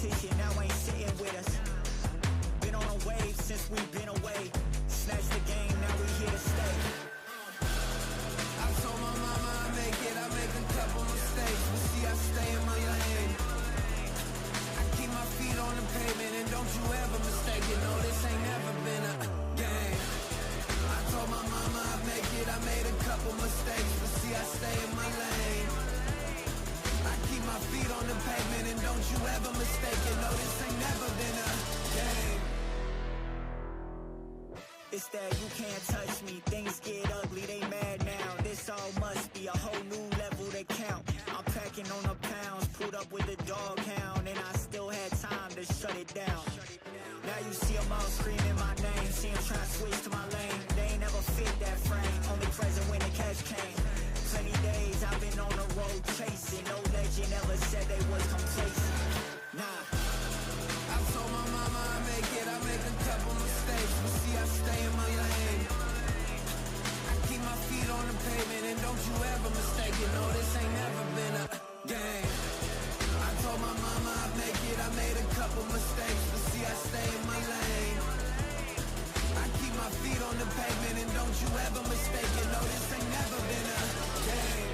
competition now ain't sitting with us. Been on a wave since we've been away. Snatch the game, now we here to stay. I told my mama I make it, I make a couple mistakes, but see I stay in my lane. I keep my feet on the pavement and don't you ever mistake it, no this ain't never been a game. I told my mama I make it, I made a couple mistakes, but see I stay in my lane. I keep my feet on the pavement and don't you ever mistake it, no this ain't never been a game. It's that you can't touch me, things get ugly, they mad now. This all must be a whole new level they count. I'm packing on the pounds, pulled up with a dog hound, and I still had time to shut it down. Now you see them all screaming my name, see them trying to switch to my lane. They ain't never fit that frame, only present when the cash came. Plenty days I've been on the road chasing, no legend ever said they was complacent. Nah. I told my mama I make it, I make a couple mistakes, but see I stay in my lane. I keep my feet on the pavement and don't you ever mistake it, no this ain't never been a game. I told my mama I make it, I made a couple mistakes, but see I stay in my lane. I keep my feet on the pavement and don't you ever mistake it, no this ain't never been a game.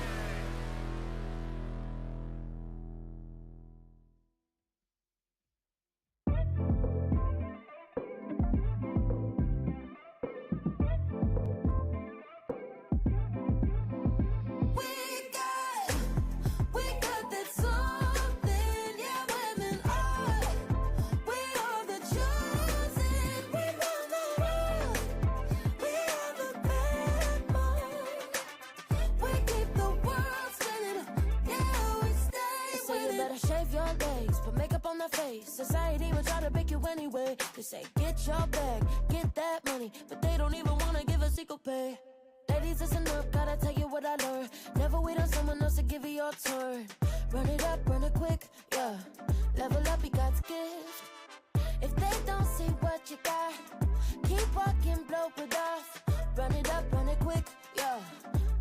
Society will try to pick you anyway. They say get your bag, get that money, but they don't even wanna give us equal pay. Ladies, listen up, gotta tell you what I learned. Never wait on someone else to give you your turn. Run it up, run it quick, yeah. Level up, you got to give. If they don't see what you got, keep walking, blow it off. Run it up, run it quick, yeah.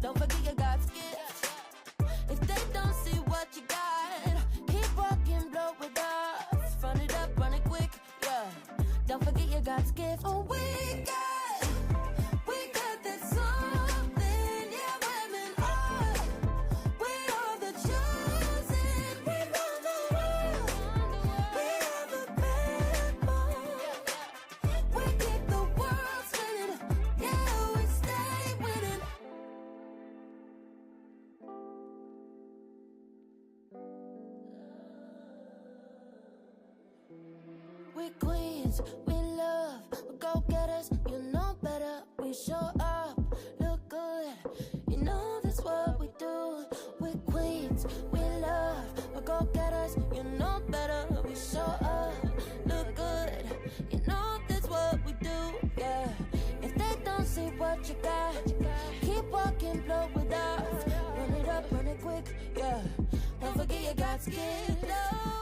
Don't forget you got to give. If they don't see what you got, keep walking, blow it off. Run it up, run it quick, yeah. Don't forget you got to give. Oh, we got that something, yeah, women are. We are the chosen, we run the world. We are the backbone. We keep the world spinning, yeah, we stay winning. We queens, we love, we go-getters, you know better. We show up, look good, you know that's what we do. We queens, we love, we go-getters, you know better. We show up, look good, you know that's what we do, yeah. If they don't see what you got, keep walking, blow it off. Run it up, run it quick, yeah. Don't forget you got to get low.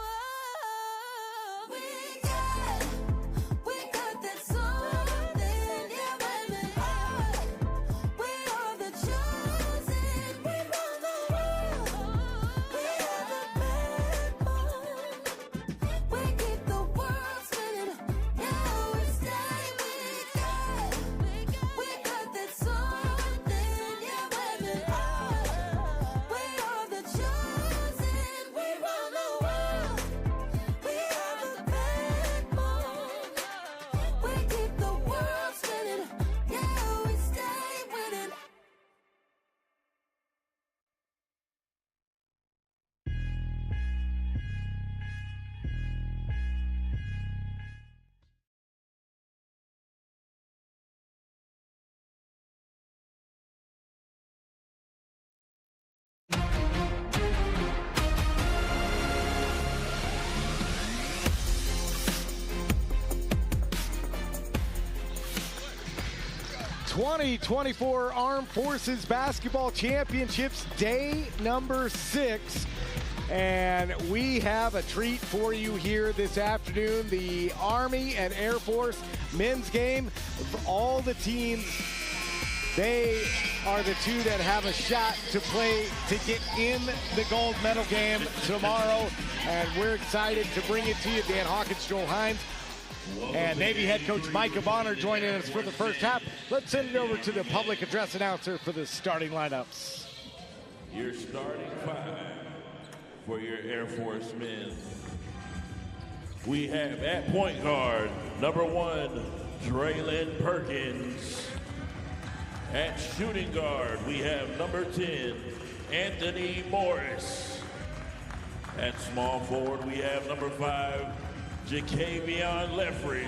'24 Armed Forces Basketball Championships, day number 6. And we have a treat for you here this afternoon. The Army and Air Force men's game. All the teams They are the two that have a shot to play to get in the gold medal game tomorrow. And we're excited to bring it to you. Dan Hawkins, Joel Hines, and Navy head coach Micah Bonner joining us for the first half. Let's send it over to the public address announcer for the starting lineups. Your starting five for your Air Force men. We have at point guard, number 1, Traylon Perkins. At shooting guard, we have number 10, Anthony Morris. At small forward, we have number 5, Jacavion Leffridge.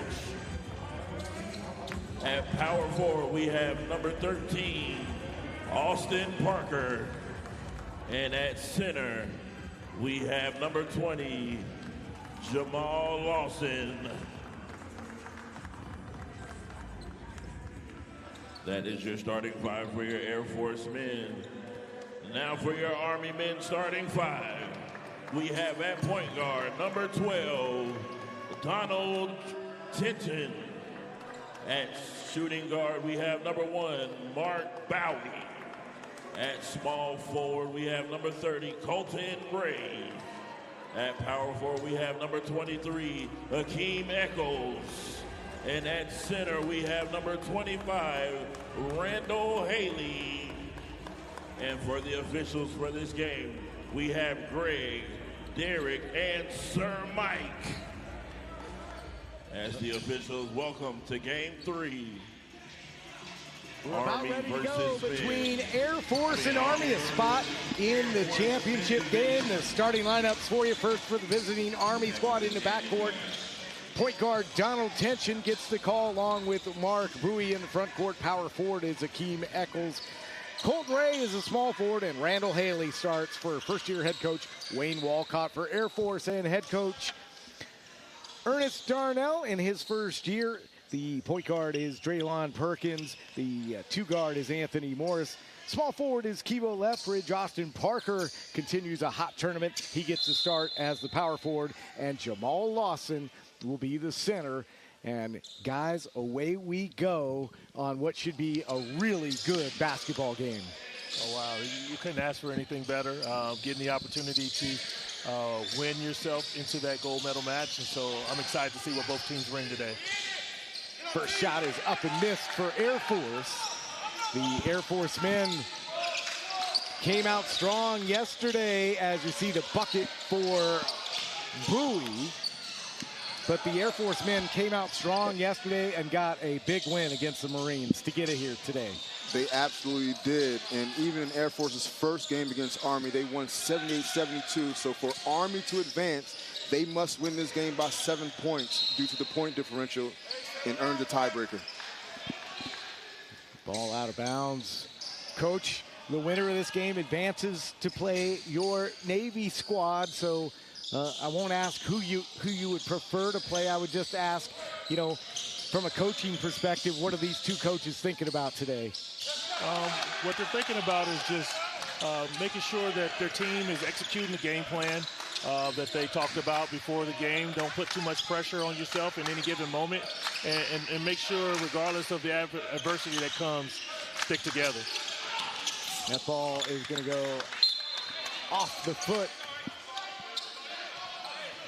At power forward, we have number 13, Austin Parker. And at center, we have number 20, Jamal Lawson. That is your starting five for your Air Force men. Now for your Army men starting five. We have at point guard, number 12, Donald Tinton. At shooting guard, we have number 1, Mark Bowie. At small forward, we have number 30, Colton Gray. At power forward, we have number 23, Hakeem Echols. And at center, we have number 25, Randall Haley. And for the officials for this game, we have Greg, Derek, and Sir Mike. As the officials welcome to Game 3. We're about ready to go between Air Force and Army, a spot in the championship game. The starting lineups for you. First for the visiting Army squad in the backcourt. Point guard Donald Tension gets the call along with Mark Bowie in the front court. Power forward is Hakeem Echols. Colt Ray is a small forward, and Randall Haley starts for first-year head coach Wayne Walcott for Air Force, and head coach Ernest Darnell in his first year. The point guard is Traylon Perkins. The two guard is Anthony Morris. Small forward is Kevo Leffridge. Austin Parker continues a hot tournament. He gets the start as the power forward, and Jamal Lawson will be the center. And guys, away we go on what should be a really good basketball game. Oh, wow. You couldn't ask for anything better. Getting the opportunity to win yourself into that gold medal match. And so I'm excited to see what both teams bring today. First shot is up and missed for Air Force. The Air Force men came out strong yesterday, as you see the bucket for Bowie. But the Air Force men came out strong yesterday and got a big win against the Marines to get it here today. They absolutely did. And even in Air Force's first game against Army, they won 78-72. So for Army to advance, they must win this game by 7 points due to the point differential and earn the tiebreaker. Ball out of bounds. Coach, the winner of this game advances to play your Navy squad. So I won't ask who you would prefer to play. I would just ask, from a coaching perspective, what are these two coaches thinking about today? What they're thinking about is just making sure that their team is executing the game plan that they talked about before the game. Don't put too much pressure on yourself in any given moment, and make sure, regardless of the adversity that comes, stick together. That ball is going to go off the foot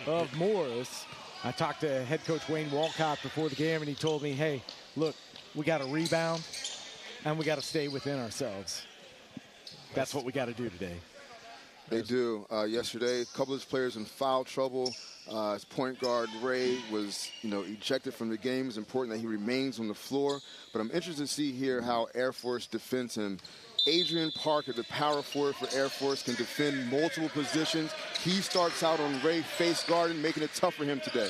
of Morris. I talked to head coach Wayne Walcott before the game, and he told me, hey, look, we got to rebound, and we got to stay within ourselves. That's what we got to do today. They do. Yesterday, a couple of his players in foul trouble. His point guard, Ray, was ejected from the game. It's important that he remains on the floor. But I'm interested to see here how Air Force defends him. Adrian Parker, the power forward for Air Force, can defend multiple positions. He starts out on Ray face guarding, making it tough for him today.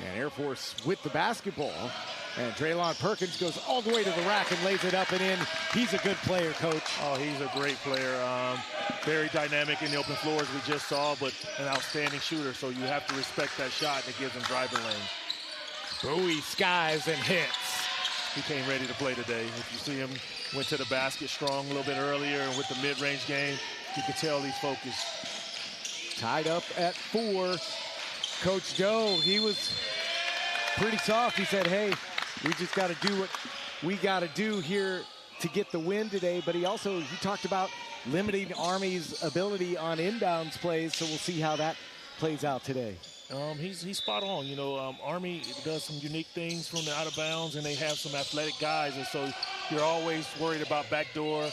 And Air Force with the basketball. And Traylon Perkins goes all the way to the rack and lays it up and in. He's a good player, Coach. Oh, he's a great player. Very dynamic in the open floor, as we just saw, but an outstanding shooter. So you have to respect that shot that gives him driving lane. Bowie skies and hits. He came ready to play today. If you see him, went to the basket strong a little bit earlier, and with the mid-range game, you can tell he's focused. Tied up at 4. Coach Doe, he was pretty soft. He said, hey, we just got to do what we got to do here to get the win today. But he talked about limiting Army's ability on inbounds plays, so we'll see how that plays out today. He's spot on. You know, Army does some unique things from the out of bounds, and they have some athletic guys, and so you're always worried about backdoor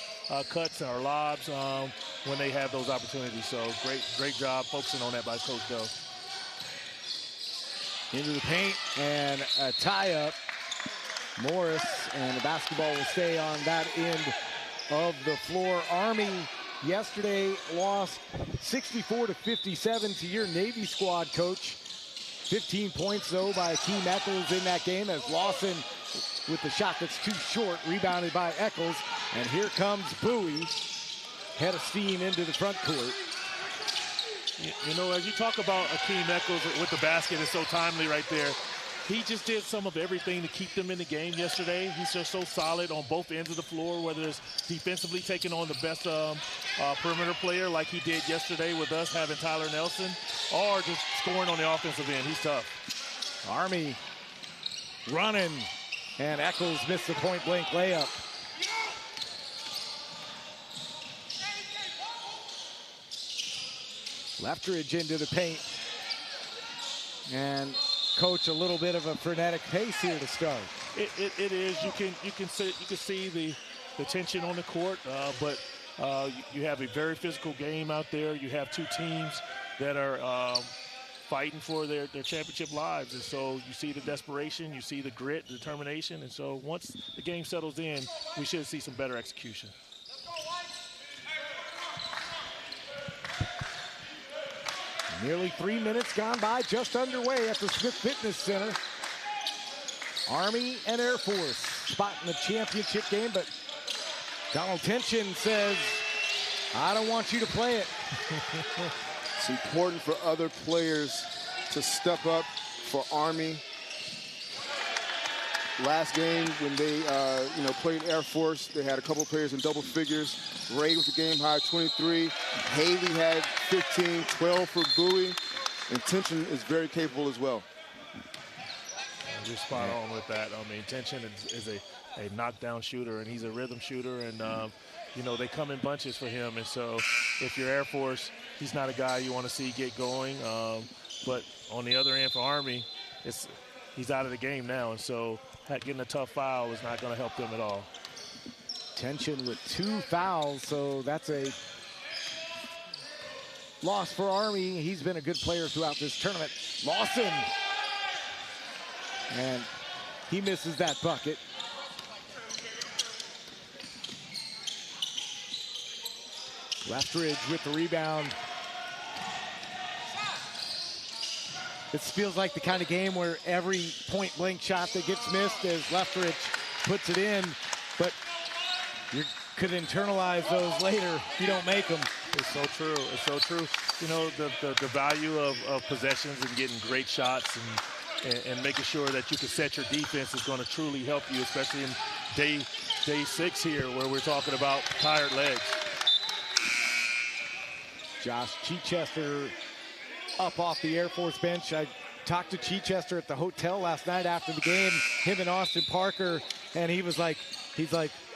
cuts or lobs when they have those opportunities. So great job focusing on that by Coach Doe. Into the paint and a tie-up. Morris, and the basketball will stay on that end of the floor. Army yesterday lost 64-57 to your Navy squad, Coach. 15 points, though, by Akeem Eccles in that game, as Lawson, with the shot that's too short, rebounded by Eccles. And here comes Bowie, head of steam into the front court. You know, as you talk about Akeem Eccles with the basket, it's so timely right there. He just did some of everything to keep them in the game yesterday. He's just so solid on both ends of the floor, whether it's defensively taking on the best perimeter player like he did yesterday with us having Tyler Nelson, or just scoring on the offensive end. He's tough. Army running, and Eccles missed the point-blank layup. Leftridge into the paint. And Coach, a little bit of a frenetic pace here to start. It is. You can see the tension on the court, but you have a very physical game out there. You have two teams that are fighting for their championship lives, and so you see the desperation, you see the grit, the determination, and so once the game settles in, we should see some better execution. Nearly 3 minutes gone by, just underway at the Smith Fitness Center. Army and Air Force spot in the championship game, but Donald Tension says, I don't want you to play it. It's important for other players to step up for Army. Last game when they played Air Force, they had a couple players in double figures. Ray was the game high 23. Haley had 15, 12 for Bowie. And Tension is very capable as well. You're spot on with that. I mean, Tension is a knockdown shooter, and he's a rhythm shooter, and they come in bunches for him. And so if you're Air Force, he's not a guy you want to see get going. But on the other end for Army, he's out of the game now, and so getting a tough foul is not going to help them at all. Tension with 2 fouls, so that's a loss for Army. He's been a good player throughout this tournament. Lawson, and he misses that bucket. Leftridge with the rebound. It feels like the kind of game where every point-blank shot that gets missed as Leftridge puts it in, but you could internalize those later if you don't make them. It's so true. It's so true. You know, the value of possessions and getting great shots and making sure that you can set your defense is going to truly help you, especially in day 6 here where we're talking about tired legs. Josh Chichester up off the Air Force bench. I talked to Chichester at the hotel last night after the game, him and Austin Parker, and he's like,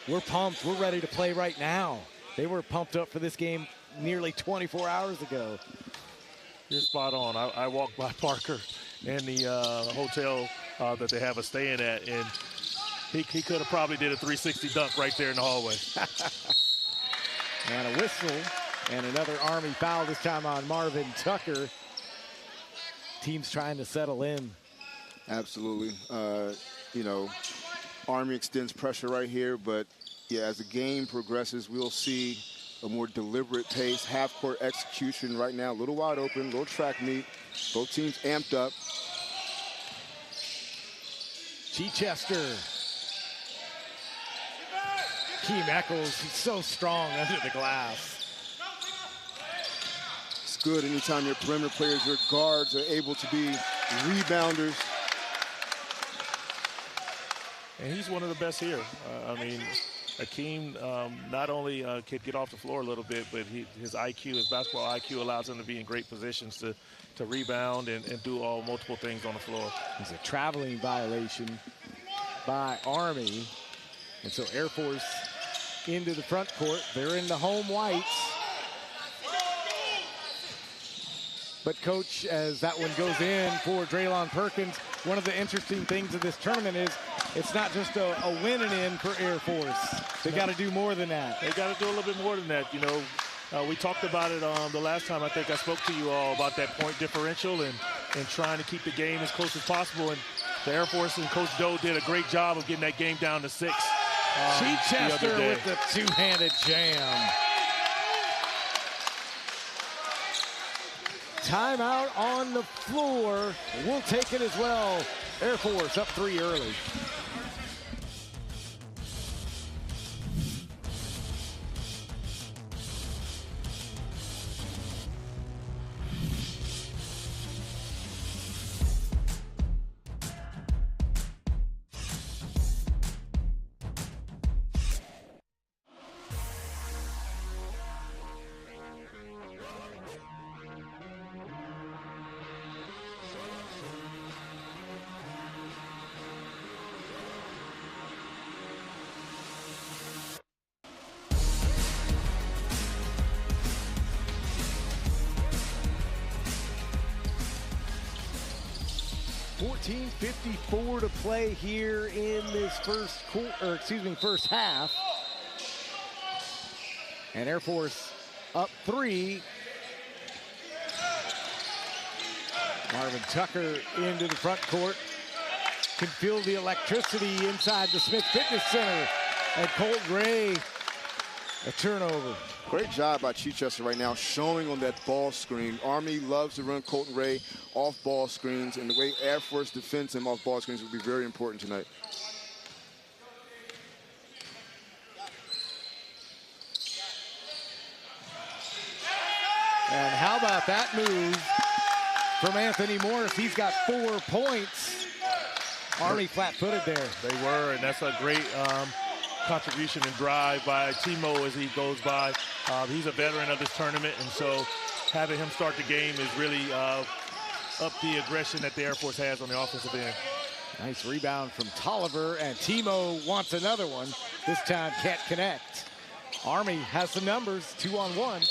we're pumped. We're ready to play right now. They were pumped up for this game nearly 24 hours ago. You're spot on. I walked by Parker in the hotel that they have us staying at, and he could have probably did a 360 dunk right there in the hallway. And a whistle and another Army foul, this time on Marvin Tucker. Team's trying to settle in. Absolutely. Army extends pressure right here, but yeah, as the game progresses, we'll see a more deliberate pace, half-court execution right now. A little wide open, little track meet. Both teams amped up. Chichester. Akeem Eccles, he's so strong under the glass. It's good anytime your perimeter players, your guards are able to be rebounders. And he's one of the best here. Akeem not only could get off the floor a little bit, but his IQ, his basketball IQ allows him to be in great positions to rebound and do multiple things on the floor. It's a traveling violation by Army. And so Air Force into the front court. They're in the home whites. But, Coach, as that one goes in for Draylon Perkins, one of the interesting things of this tournament is it's not just a win and in for Air Force. They got to do more than that. They got to do a little bit more than that. You know, we talked about it the last time I think I spoke to you all about that point differential and trying to keep the game as close as possible. And the Air Force and Coach Doe did a great job of getting that game down to 6. Chichester with the two-handed jam. Timeout on the floor. We'll take it as well. Air Force up 3 early. .54 to play here in this first half. And Air Force up 3. Marvin Tucker into the front court. Can feel the electricity inside the Smith Fitness Center. And Colt Ray, a turnover. Great job by Chichester right now, showing on that ball screen. Army loves to run Colton Ray off ball screens, and the way Air Force defends him off ball screens will be very important tonight. And how about that move from Anthony Morris? He's got 4 points. Army flat-footed there. They were, and that's a great contribution and drive by Timo as he goes by. He's a veteran of this tournament, and so having him start the game is really up the aggression that the Air Force has on the offensive end. Nice rebound from Tolliver, and Timo wants another one. This time can't connect. Army has some numbers, 2-on-1.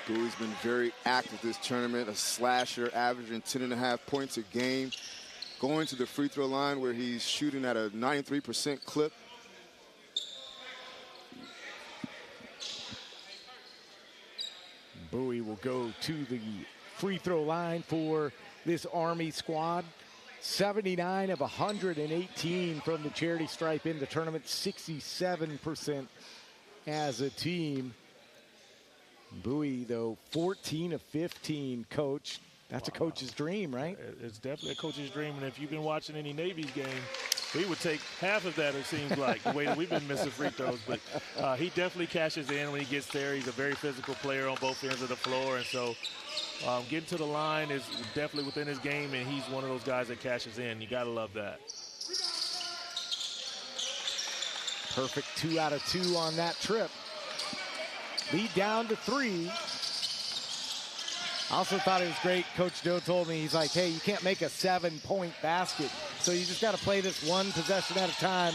Bowie's been very active this tournament, a slasher, averaging 10.5 points a game. Going to the free throw line where he's shooting at a 93% clip. Bowie will go to the free throw line for this Army squad. 79 of 118 from the charity stripe in the tournament, 67% as a team. Bowie, though, 14 of 15, Coach. That's a coach's dream, right? It's definitely a coach's dream, and if you've been watching any Navy's game, he would take half of that, it seems like, the way that we've been missing free throws. But he definitely cashes in when he gets there. He's a very physical player on both ends of the floor, and so getting to the line is definitely within his game, and he's one of those guys that cashes in. You got to love that. Perfect 2 out of 2 on that trip. Lead down to 3. I also thought it was great. Coach Doe told me, he's like, hey, you can't make a 7-point basket. So you just got to play this one possession at a time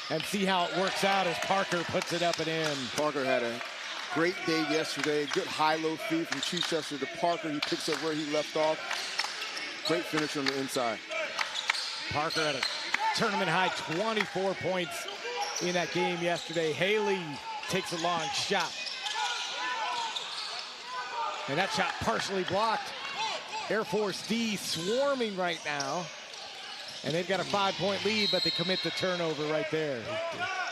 and see how it works out as Parker puts it up and in. Parker had a great day yesterday. Good high-low feed from Chichester to Parker. He picks up where he left off. Great finish on the inside. Parker had a tournament high 24 points in that game yesterday. Haley takes a long shot. And that shot partially blocked. Air Force D swarming right now. And they've got a 5-point lead, but they commit the turnover right there.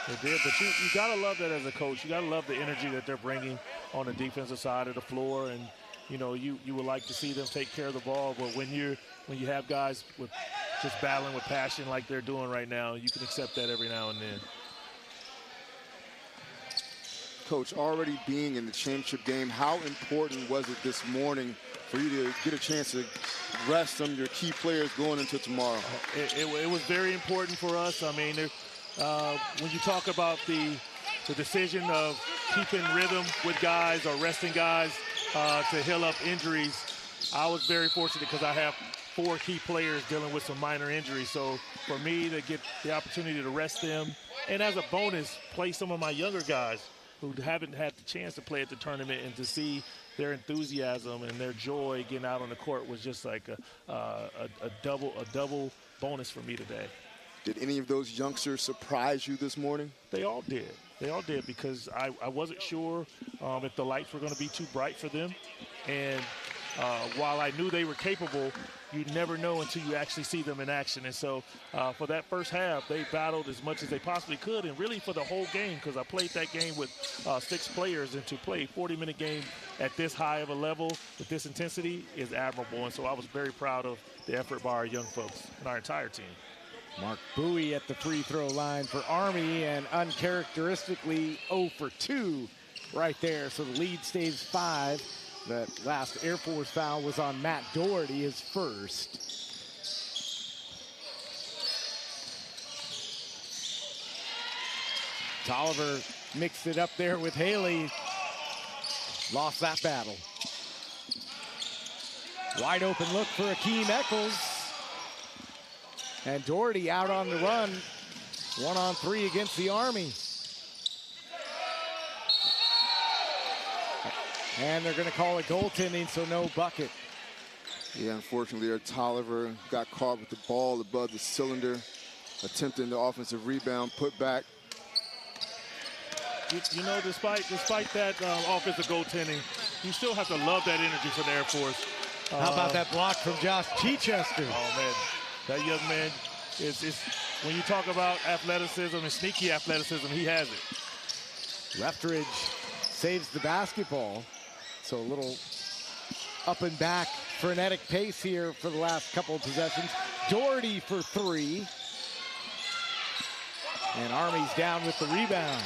They did, but you got to love that as a coach. You got to love the energy that they're bringing on the defensive side of the floor. And, you know, you would like to see them take care of the ball. But when you have guys with just battling with passion like they're doing right now, you can accept that every now and then. Coach, already being in the championship game, how important was it this morning for you to get a chance to rest some of your key players going into tomorrow? It was very important for us. I mean, when you talk about the decision of keeping rhythm with guys or resting guys to heal up injuries, I was very fortunate because I have 4 key players dealing with some minor injuries. So for me to get the opportunity to rest them, and as a bonus, play some of my younger guys who haven't had the chance to play at the tournament, and to see their enthusiasm and their joy getting out on the court was just like a double bonus for me today. Did any of those youngsters surprise you this morning? They all did. They all did, because I wasn't sure if the lights were going to be too bright for them. And while I knew they were capable, you never know until you actually see them in action. And so for that first half, they battled as much as they possibly could, and really for the whole game, because I played that game with 6 players, and to play a 40-minute game at this high of a level with this intensity is admirable. And so I was very proud of the effort by our young folks and our entire team. Mark Bowie at the free throw line for Army, and uncharacteristically 0 for 2 right there. So the lead stays 5. That last Air Force foul was on Matt Doherty, his first. Tolliver mixed it up there with Haley. Lost that battle. Wide open look for Akeem Eccles. And Doherty out on the run. 1-on-3 against the Army. And they're going to call it goaltending, so no bucket. Yeah, unfortunately, there Tolliver got caught with the ball above the cylinder, attempting the offensive rebound, put back. You know, despite that offensive goaltending, you still have to love that energy from the Air Force. How about that block from Josh Chichester? Oh, man. That young man, is when you talk about athleticism and sneaky athleticism, he has it. Lefteridge saves the basketball. So a little up and back, frenetic pace here for the last couple of possessions. Doherty for 3. And Army's down with the rebound.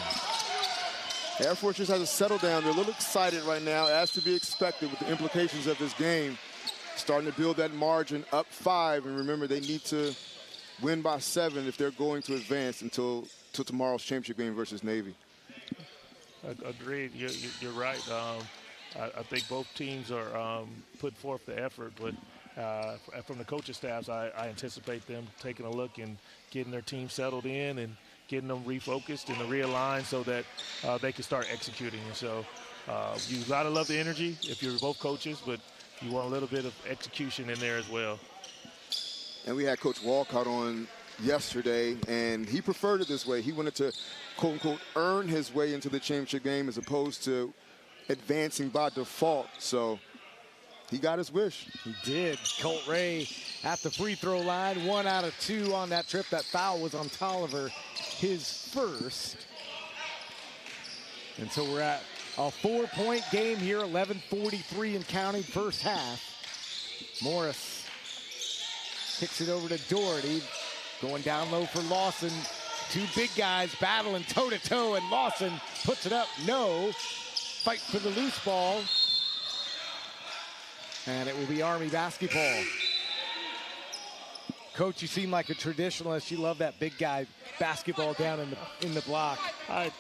Air Force just has to settle down. They're a little excited right now, as to be expected with the implications of this game. Starting to build that margin up 5. And remember, they need to win by 7 if they're going to advance until tomorrow's championship game versus Navy. Agreed. You're right. I think both teams are putting forth the effort, but from the coaching staffs, I anticipate them taking a look and getting their team settled in and getting them refocused and realigned so that they can start executing. And so you gotta love the energy if you're both coaches, but you want a little bit of execution in there as well. And we had Coach Walcott on yesterday, and he preferred it this way. He wanted to, quote unquote, earn his way into the championship game as opposed to advancing by default. So he got his wish. He did. Colt Ray at the free throw line, 1 out of 2 on that trip. That foul was on Tolliver, his first. And so we're at a 4-point game here, 11:43 and counting, first half. Morris kicks it over to Doherty, going down low for Lawson. 2 big guys battling toe-to-toe, and Lawson puts it up. No. Fight for the loose ball. And it will be Army basketball. Coach, you seem like a traditionalist. You love that big guy basketball down in the block. I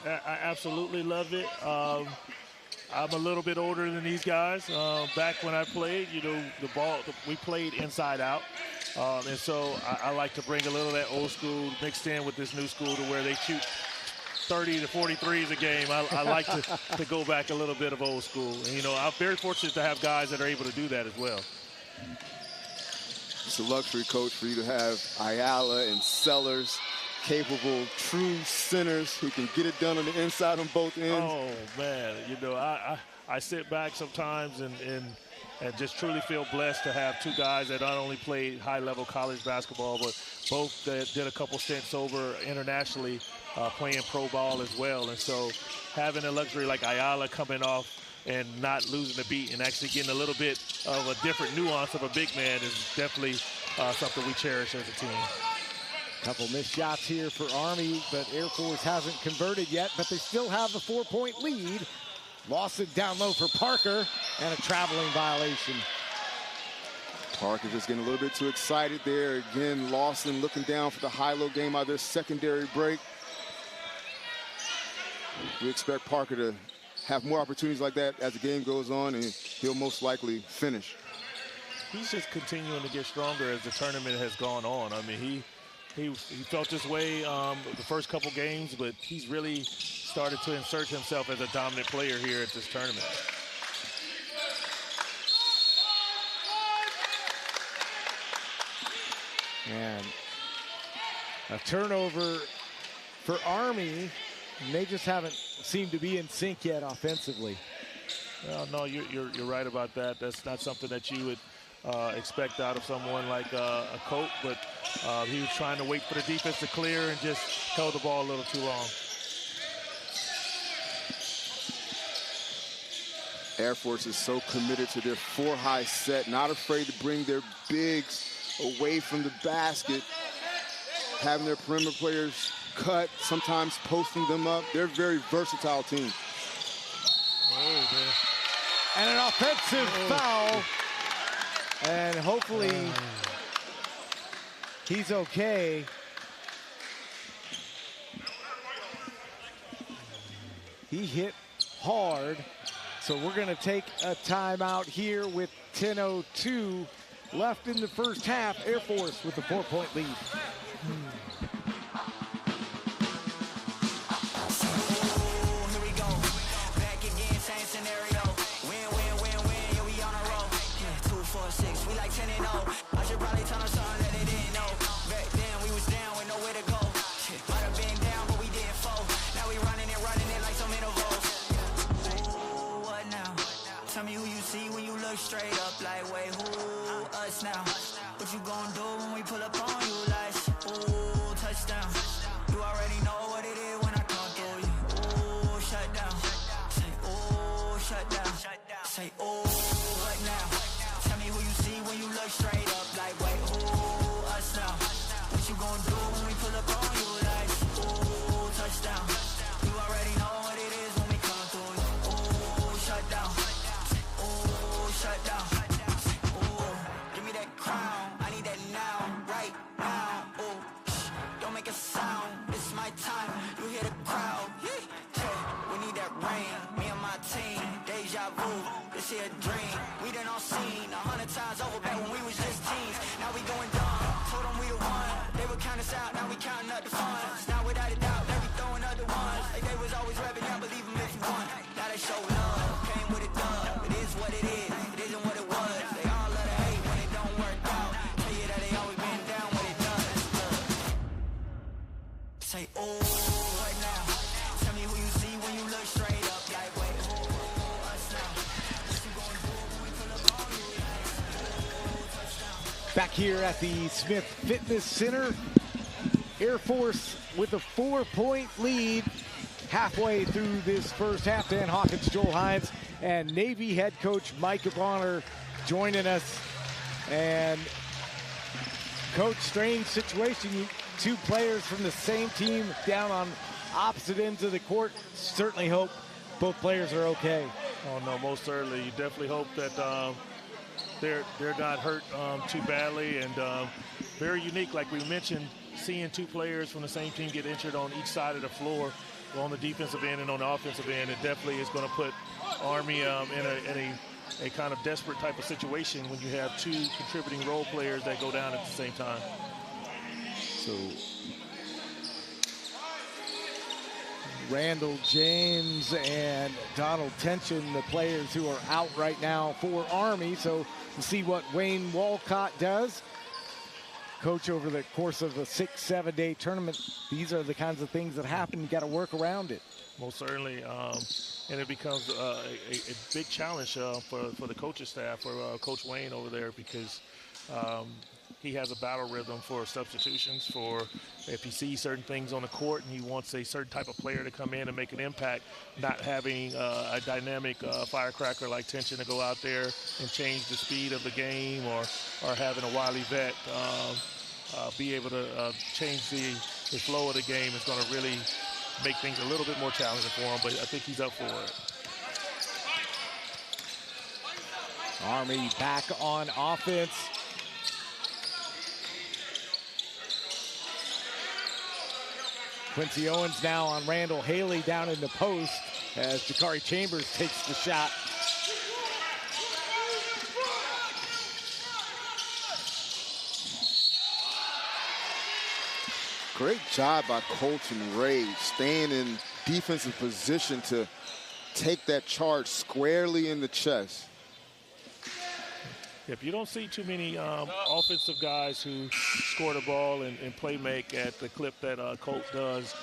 absolutely love it. I'm a little bit older than these guys. Back when I played, you know, we played inside out. And so I like to bring a little of that old school mixed in with this new school to where they shoot 30 to 43s a game. I like to go back a little bit of old school. And, you know, I'm very fortunate to have guys that are able to do that as well. It's a luxury, Coach, for you to have Ayala and Sellers, capable, true centers who can get it done on the inside on both ends. Oh, man. You know, I sit back sometimes and just truly feel blessed to have 2 guys that not only played high-level college basketball, but both that did a couple stints over internationally playing pro ball as well. And so having a luxury like Ayala coming off and not losing the beat and actually getting a little bit of a different nuance of a big man is definitely something we cherish as a team. Couple missed shots here for Army, but Air Force hasn't converted yet, but they still have a 4-point lead. Lawson down low for Parker, and a traveling violation. Parker just getting a little bit too excited there. Again, Lawson looking down for the high-low game out of their secondary break. We expect Parker to have more opportunities like that as the game goes on, and he'll most likely finish. he's just continuing to get stronger as the tournament has gone on. I mean, he felt this way the first couple games, but he's really started to insert himself as a dominant player here at this tournament. And a turnover for Army, and they just haven't seemed to be in sync yet offensively. Well, no, you're right about that. That's not something that you would expect out of someone like a Coach, but he was trying to wait for the defense to clear and just held the ball a little too long. Air Force is so committed to their 4-high set, not afraid to bring their bigs away from the basket, having their perimeter players cut, sometimes posting them up. They're a very versatile team. And an offensive foul. And hopefully he's okay. He hit hard. So we're going to take a timeout here with 10:02 left in the first half. Air Force with a 4-point lead. Straight up like, wait, who us now? What you gonna do when we pull up on you like, ooh, touchdown. You already know what it is when I come through you. Ooh, shut down. Say, ooh, shut down. Say, ooh, what now? Tell me who you see when you look straight up like, wait, who us now? What you gonna do when we pull up on you like, ooh, touchdown. You already know what it is when we come through you. Ooh, shut down. Shut down. Ooh, give me that crown. I need that now, right now. Ooh, don't make a sound. It's my time. You hear the crowd. We need that rain. Me and my team. Deja vu. This here a dream. We done all seen 100 times over back when we was just teens. Now we going dumb. Told them we the one. They would count us out. Now we counting up the funds. Now without a doubt, they be throwing up the ones. Like they was always rapping. I believe them if you want. Now they show love. Came with a dub. It is what it is. Say, oh, what now? Tell me who you see when you look straight up. Like, wait, who us now? What you gonna do when we pull up on you? Touchdown. Back here at the Smith Fitness Center, Air Force with a 4-point lead halfway through this first half. Dan Hawkins, Joel Hines, and Navy head coach Mike Bonner joining us. And coach, strange situation. Two players from the same team down on opposite ends of the court. Certainly hope both players are okay. Oh no, most certainly. You definitely hope that they're not hurt too badly, and very unique, like we mentioned, seeing two players from the same team get injured on each side of the floor, on the defensive end and on the offensive end. It definitely is going to put Army in a kind of desperate type of situation when you have two contributing role players that go down at the same time. So Randall James and Donald Tension, the players who are out right now for Army. So we'll see what Wayne Walcott does. Coach, over the course of a 6-7 day tournament, these are the kinds of things that happen. You got to work around it. Most certainly, and it becomes a big challenge for the coaching staff, for Coach Wayne over there, because he has a battle rhythm for substitutions, for if he sees certain things on the court and he wants a certain type of player to come in and make an impact, not having a dynamic firecracker like Tension to go out there and change the speed of the game, or having a wily vet be able to change the flow of the game is going to really make things a little bit more challenging for him, but I think he's up for it. Army back on offense. Quincy Owens now on Randall Haley down in the post as Jakari Chambers takes the shot. Great job by Colton Ray, staying in defensive position to take that charge squarely in the chest. If you don't see too many offensive guys who score the ball and play make at the clip that Colt does,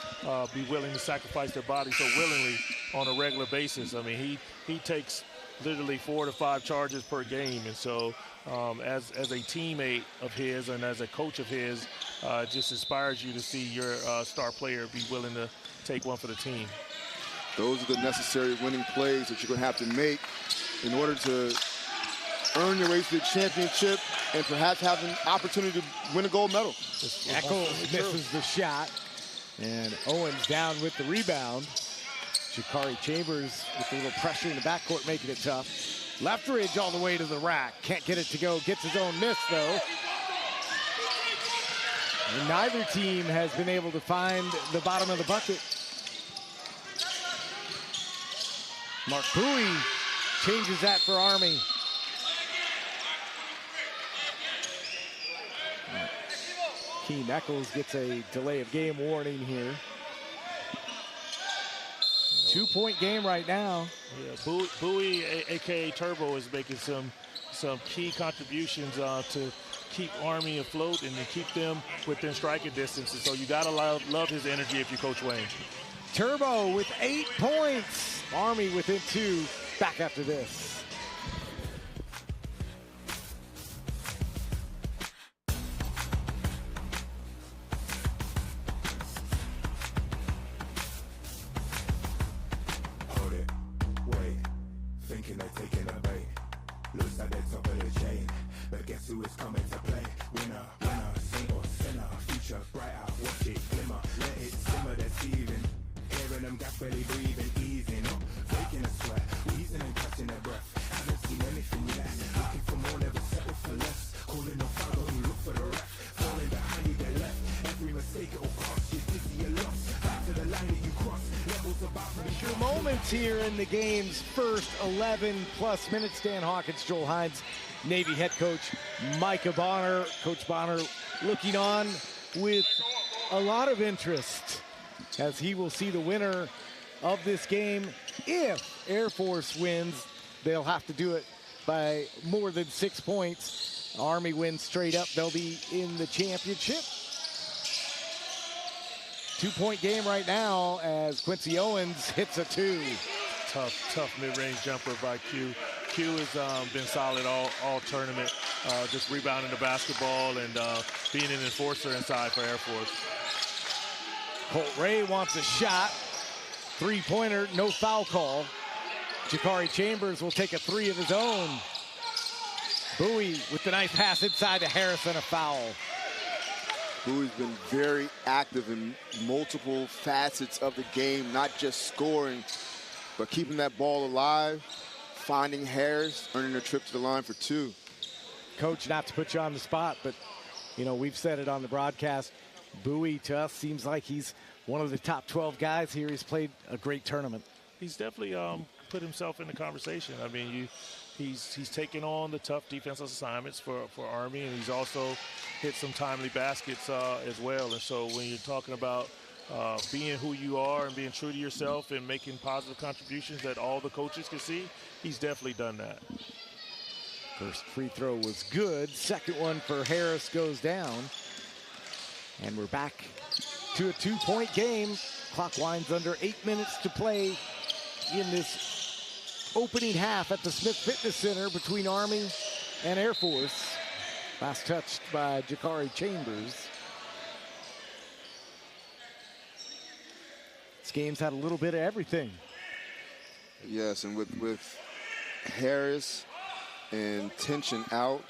be willing to sacrifice their body so willingly on a regular basis. I mean, he takes literally 4 to 5 charges per game. And so as a teammate of his and as a coach of his, it just inspires you to see your star player be willing to take one for the team. Those are the necessary winning plays that you're going to have to make in order to earn your way to the championship and perhaps have an opportunity to win a gold medal. Echols misses the shot, and Owens down with the rebound. Jakari Chambers with a little pressure in the backcourt, making it tough. Leftridge all the way to the rack. Can't get it to go. Gets his own miss, though. And neither team has been able to find the bottom of the bucket. Mark Bowie changes that for Army. Keem Echols gets a delay of game warning here. 2-point game right now. Yeah, Bowie, a.k.a. Turbo, is making some key contributions to keep Army afloat and to keep them within striking distance. And so you got to love his energy if you're Coach Wayne. Turbo with 8 points. Army within 2. Back after this. Here in the game's first 11+ minutes. Dan Hawkins, Joel Hines, Navy head coach Micah Bonner. Coach Bonner looking on with a lot of interest as he will see the winner of this game. If Air Force wins, they'll have to do it by more than 6 points. Army wins straight up, they'll be in the championship. 2-point game right now as Quincy Owens hits a 2. Tough mid-range jumper by Q. Q has been solid all tournament, just rebounding the basketball and being an enforcer inside for Air Force. Colt Ray wants a shot. 3-pointer, no foul call. Jakari Chambers will take a 3 of his own. Bowie with the nice pass inside to Harris and a foul. Bowie's been very active in multiple facets of the game, not just scoring, but keeping that ball alive, finding Harris, earning a trip to the line for 2. Coach, not to put you on the spot, but, you know, we've said it on the broadcast. Bowie, to us, seems like he's one of the top 12 guys here. He's played a great tournament. He's definitely put himself in the conversation. I mean, he's taken on the tough defensive assignments for Army, and he's also hit some timely baskets as well. And so when you're talking about being who you are and being true to yourself and making positive contributions that all the coaches can see, he's definitely done that. First free throw was good. Second one for Harris goes down. And we're back to a 2-point game. Clock winds under 8 minutes to play in this opening half at the Smith Fitness Center between Army and Air Force. Last touched by Jakari Chambers. This game's had a little bit of everything. Yes, and with Harris and tension out,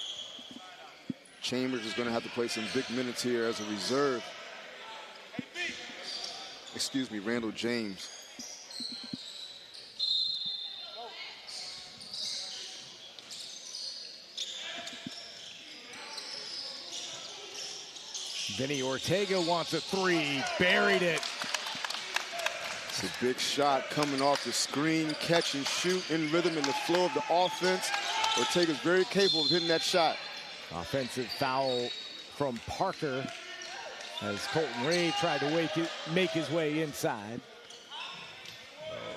Chambers is going to have to play some big minutes here as a reserve. Excuse me, Randall James. Vinny Ortega wants a 3, buried it. It's a big shot coming off the screen, catch and shoot in rhythm in the flow of the offense. Ortega's very capable of hitting that shot. Offensive foul from Parker. as Colton Ray tried to make his way inside.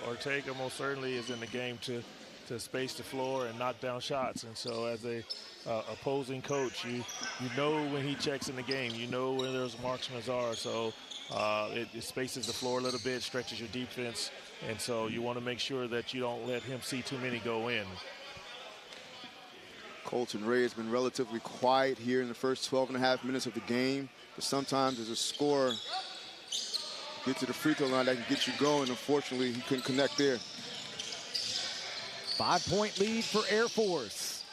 Ortega most certainly is in the game to space the floor and knock down shots. And so as a opposing coach, you know when he checks in the game, you know where those marksmen are. So it spaces the floor a little bit, stretches your defense. And so you want to make sure that you don't let him see too many go in. Colton Ray has been relatively quiet here in the first 12.5 minutes of the game, but sometimes as a scorer, get to the free throw line that can get you going. Unfortunately, he couldn't connect there. 5-point lead for Air Force.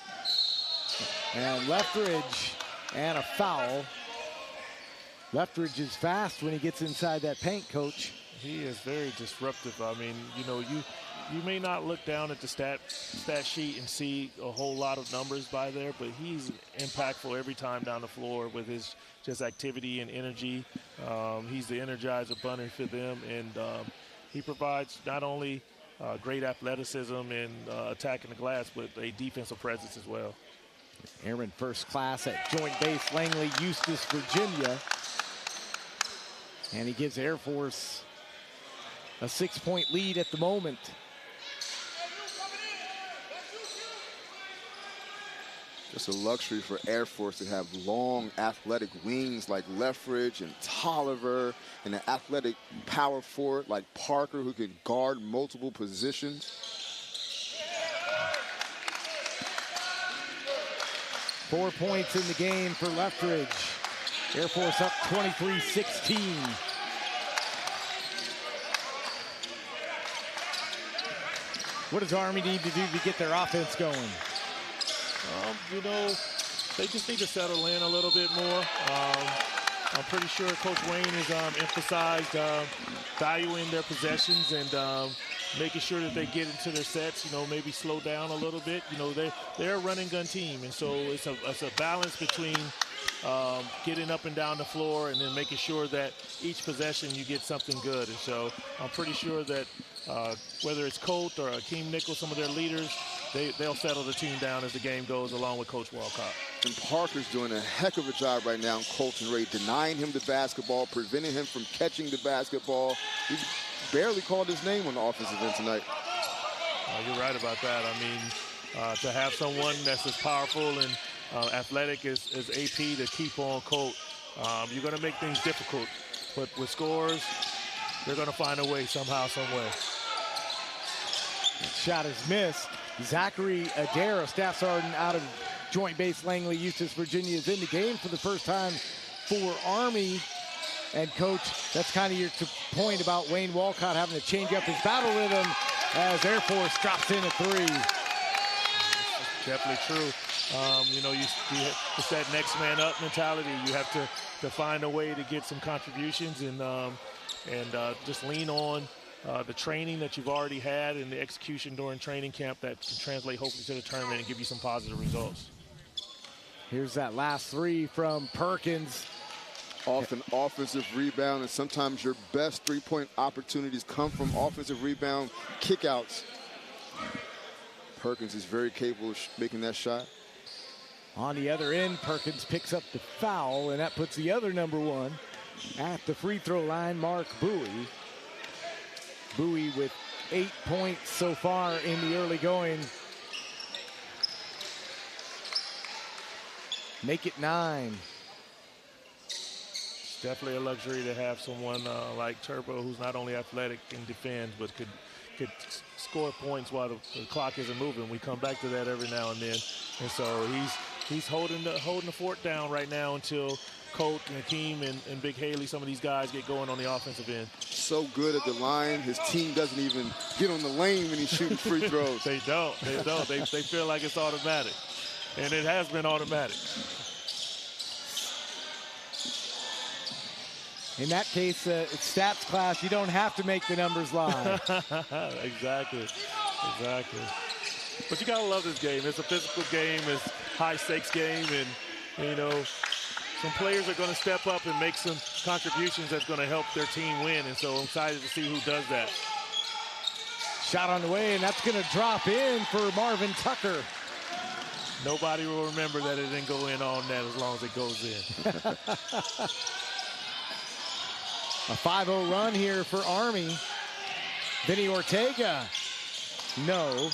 And Leftridge and a foul. Leftridge is fast when he gets inside that paint, Coach. He is very disruptive. I mean, you know, you may not look down at the stat sheet and see a whole lot of numbers by there, but he's impactful every time down the floor with his just activity and energy. He's the Energizer Bunny for them, and he provides not only great athleticism and attacking the glass, but a defensive presence as well. Aaron first class at Joint Base Langley, Eustis, Virginia. And he gives Air Force a 6-point lead at the moment. Just a luxury for Air Force to have long, athletic wings like Leftridge and Tolliver, and an athletic power forward like Parker who can guard multiple positions. 4 points in the game for Leftridge. Air Force up 23-16. What does Army need to do to get their offense going? You know, they just need to settle in a little bit more. I'm pretty sure Coach Wayne has emphasized valuing their possessions and making sure that they get into their sets, you know, maybe slow down a little bit. You know, they're a running gun team, and so it's a balance between getting up and down the floor and then making sure that each possession you get something good. And so I'm pretty sure that whether it's Colt or Akeem Nichols, some of their leaders, they'll settle the team down as the game goes, along with Coach Walcott. And Parker's doing a heck of a job right now in Colton Ray, denying him the basketball, preventing him from catching the basketball. He barely called his name on the offensive end tonight. You're right about that. I mean, to have someone that's as powerful and athletic as AP to keep on Colt, you're going to make things difficult. But with scores, they're going to find a way somehow, some way. Shot is missed. Zachary Adair, staff sergeant out of Joint Base Langley, Eustis, Virginia, is in the game for the first time for Army. And Coach, that's kind of your point about Wayne Walcott having to change up his battle rhythm as Air Force drops in a three. Definitely true. You know, it's that next man up mentality. You have to find a way to get some contributions and just lean on the training that you've already had and the execution during training camp that can translate hopefully to the tournament and give you some positive results. Here's that last three from Perkins. Off an offensive rebound, and sometimes your best three-point opportunities come from offensive rebound kickouts. Perkins is very capable of making that shot. On the other end, Perkins picks up the foul, and that puts the other number one at the free throw line, Mark Bowie. Bowie with 8 points so far in the early going. Make it 9. It's definitely a luxury to have someone like Turbo, who's not only athletic and defends, but could score points while the clock isn't moving. We come back to that every now and then. And so he's holding the fort down right now until Colt and Akeem and Big Haley, some of these guys get going on the offensive end. So good at the line, his team doesn't even get on the lane when he's shooting free throws. They don't. They feel like it's automatic. And it has been automatic. In that case, it's stats class. You don't have to make the numbers lie. Exactly. But you got to love this game. It's a physical game. It's a high-stakes game. And, you know, some players are going to step up and make some contributions that's going to help their team win. And so I'm excited to see who does that. Shot on the way, and that's going to drop in for Marvin Tucker. Nobody will remember that it didn't go in on that as long as it goes in. A 5-0 run here for Army. Vinny Ortega. No.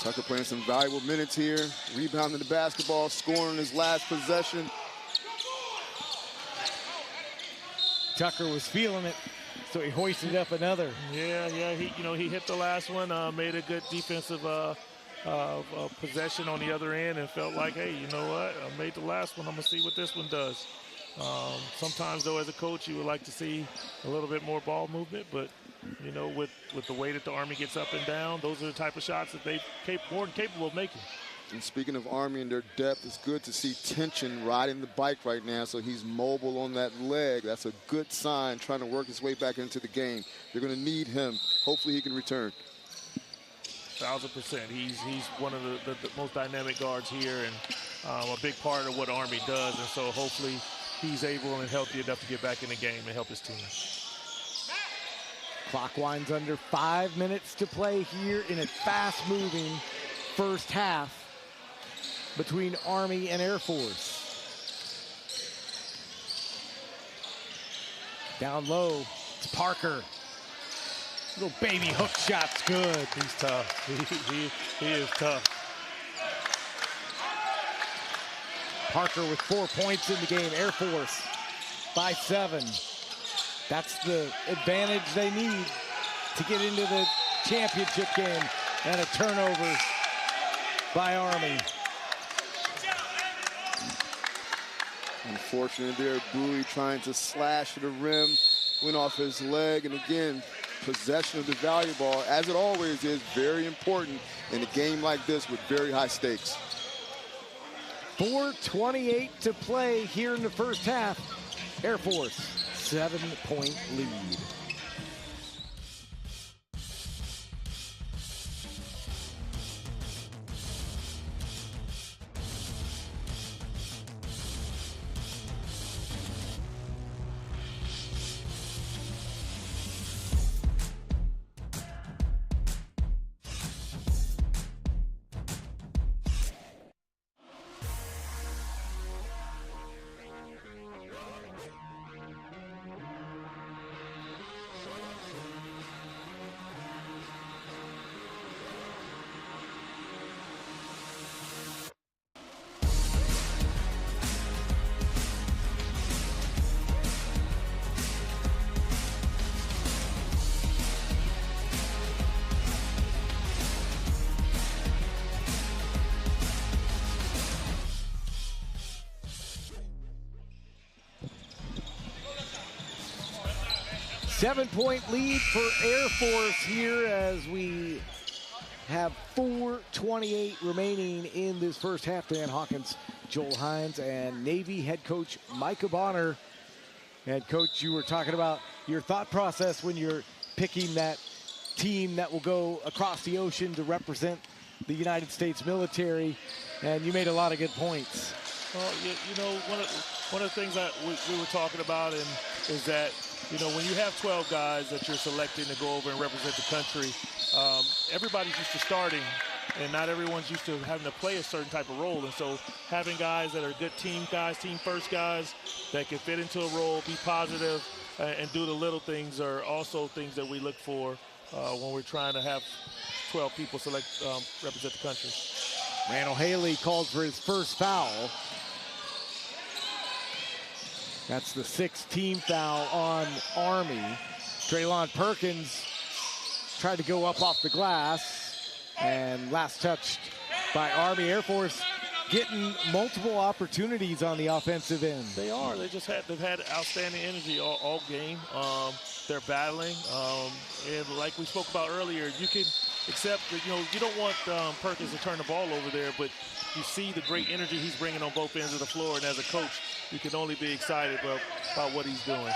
Tucker playing some valuable minutes here. Rebounding the basketball, scoring his last possession. Tucker was feeling it, so he hoisted up another. Yeah. He hit the last one, made a good defensive possession on the other end, and felt like, hey, you know what? I made the last one. I'm gonna see what this one does. Sometimes, though, as a coach, you would like to see a little bit more ball movement, but you know, with the way that the Army gets up and down, those are the type of shots that they're more than capable of making. And speaking of Army and their depth, it's good to see Tension riding the bike right now, so he's mobile on that leg. That's a good sign, trying to work his way back into the game. They're going to need him. Hopefully he can return. 1,000%. He's one of the most dynamic guards here, and a big part of what Army does. And so hopefully he's able and healthy enough to get back in the game and help his team. Clock winds under 5 minutes to play here in a fast-moving first half between Army and Air Force. Down low, it's Parker. Little baby hook shot's good. He's tough. He is tough. Parker with 4 points in the game. Air Force by 7. That's the advantage they need to get into the championship game. And a turnover by Army. Unfortunate there, Bowie trying to slash to the rim, went off his leg, and again, possession of the volleyball, as it always is, very important in a game like this with very high stakes. 4:28 to play here in the first half. Air Force, 7-point lead. Seven-point lead for Air Force here as we have 4:28 remaining in this first half. Dan Hawkins, Joel Hines, and Navy head coach Micah Bonner. Head coach, you were talking about your thought process when you're picking that team that will go across the ocean to represent the United States military, and you made a lot of good points. Well, you know, one of the things that we were talking about is that, you know, when you have 12 guys that you're selecting to go over and represent the country, everybody's used to starting, and not everyone's used to having to play a certain type of role. And so having guys that are good team guys, team first guys, that can fit into a role, be positive, and do the little things are also things that we look for when we're trying to have 12 people represent the country. Randall Haley called for his first foul. That's the 6th team foul on Army. Traylon Perkins tried to go up off the glass, and last touched by Army. Air Force getting multiple opportunities on the offensive end. They are. They've had outstanding energy all game. They're battling, and like we spoke about earlier, you can accept that, you know, you don't want Perkins to turn the ball over there, but you see the great energy he's bringing on both ends of the floor, and as a coach, you can only be excited about what he's doing.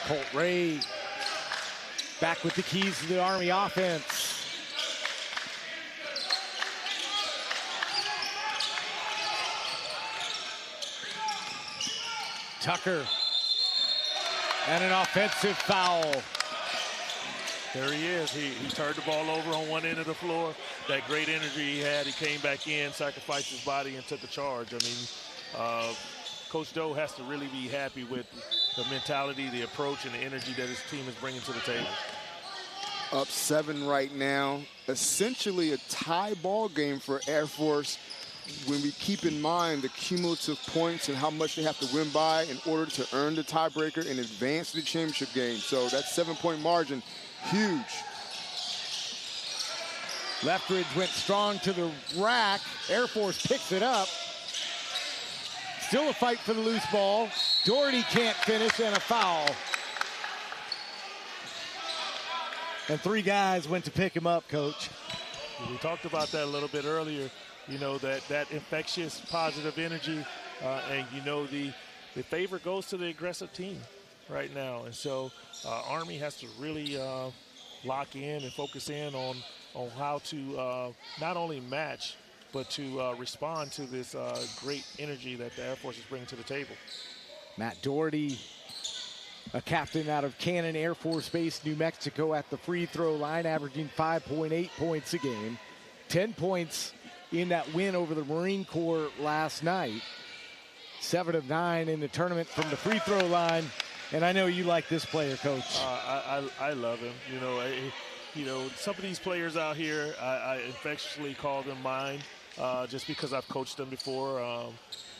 Colt Ray back with the keys to the Army offense. Tucker, and an offensive foul. There he is. He turned the ball over on one end of the floor. That great energy he had, he came back in, sacrificed his body, and took a charge. I mean, Coach Doe has to really be happy with the mentality, the approach, and the energy that his team is bringing to the table. Up 7 right now. Essentially a tie ball game for Air Force when we keep in mind the cumulative points and how much they have to win by in order to earn the tiebreaker and advance to the championship game. So that 7-point margin, huge. Leftridge went strong to the rack. Air Force picks it up. Still a fight for the loose ball. Doherty can't finish, and a foul. And 3 guys went to pick him up, Coach. We talked about that a little bit earlier. You know, that infectious, positive energy, and you know the favor goes to the aggressive team right now. And so Army has to really lock in and focus in on how to not only match, but to respond to this great energy that the Air Force is bringing to the table. Matt Doherty, a captain out of Cannon Air Force Base, New Mexico, at the free throw line, averaging 5.8 points a game. 10 points in that win over the Marine Corps last night. 7 of 9 in the tournament from the free throw line. And I know you like this player, Coach. I love him. You know, some of these players out here, I infectiously call them mine, just because I've coached them before.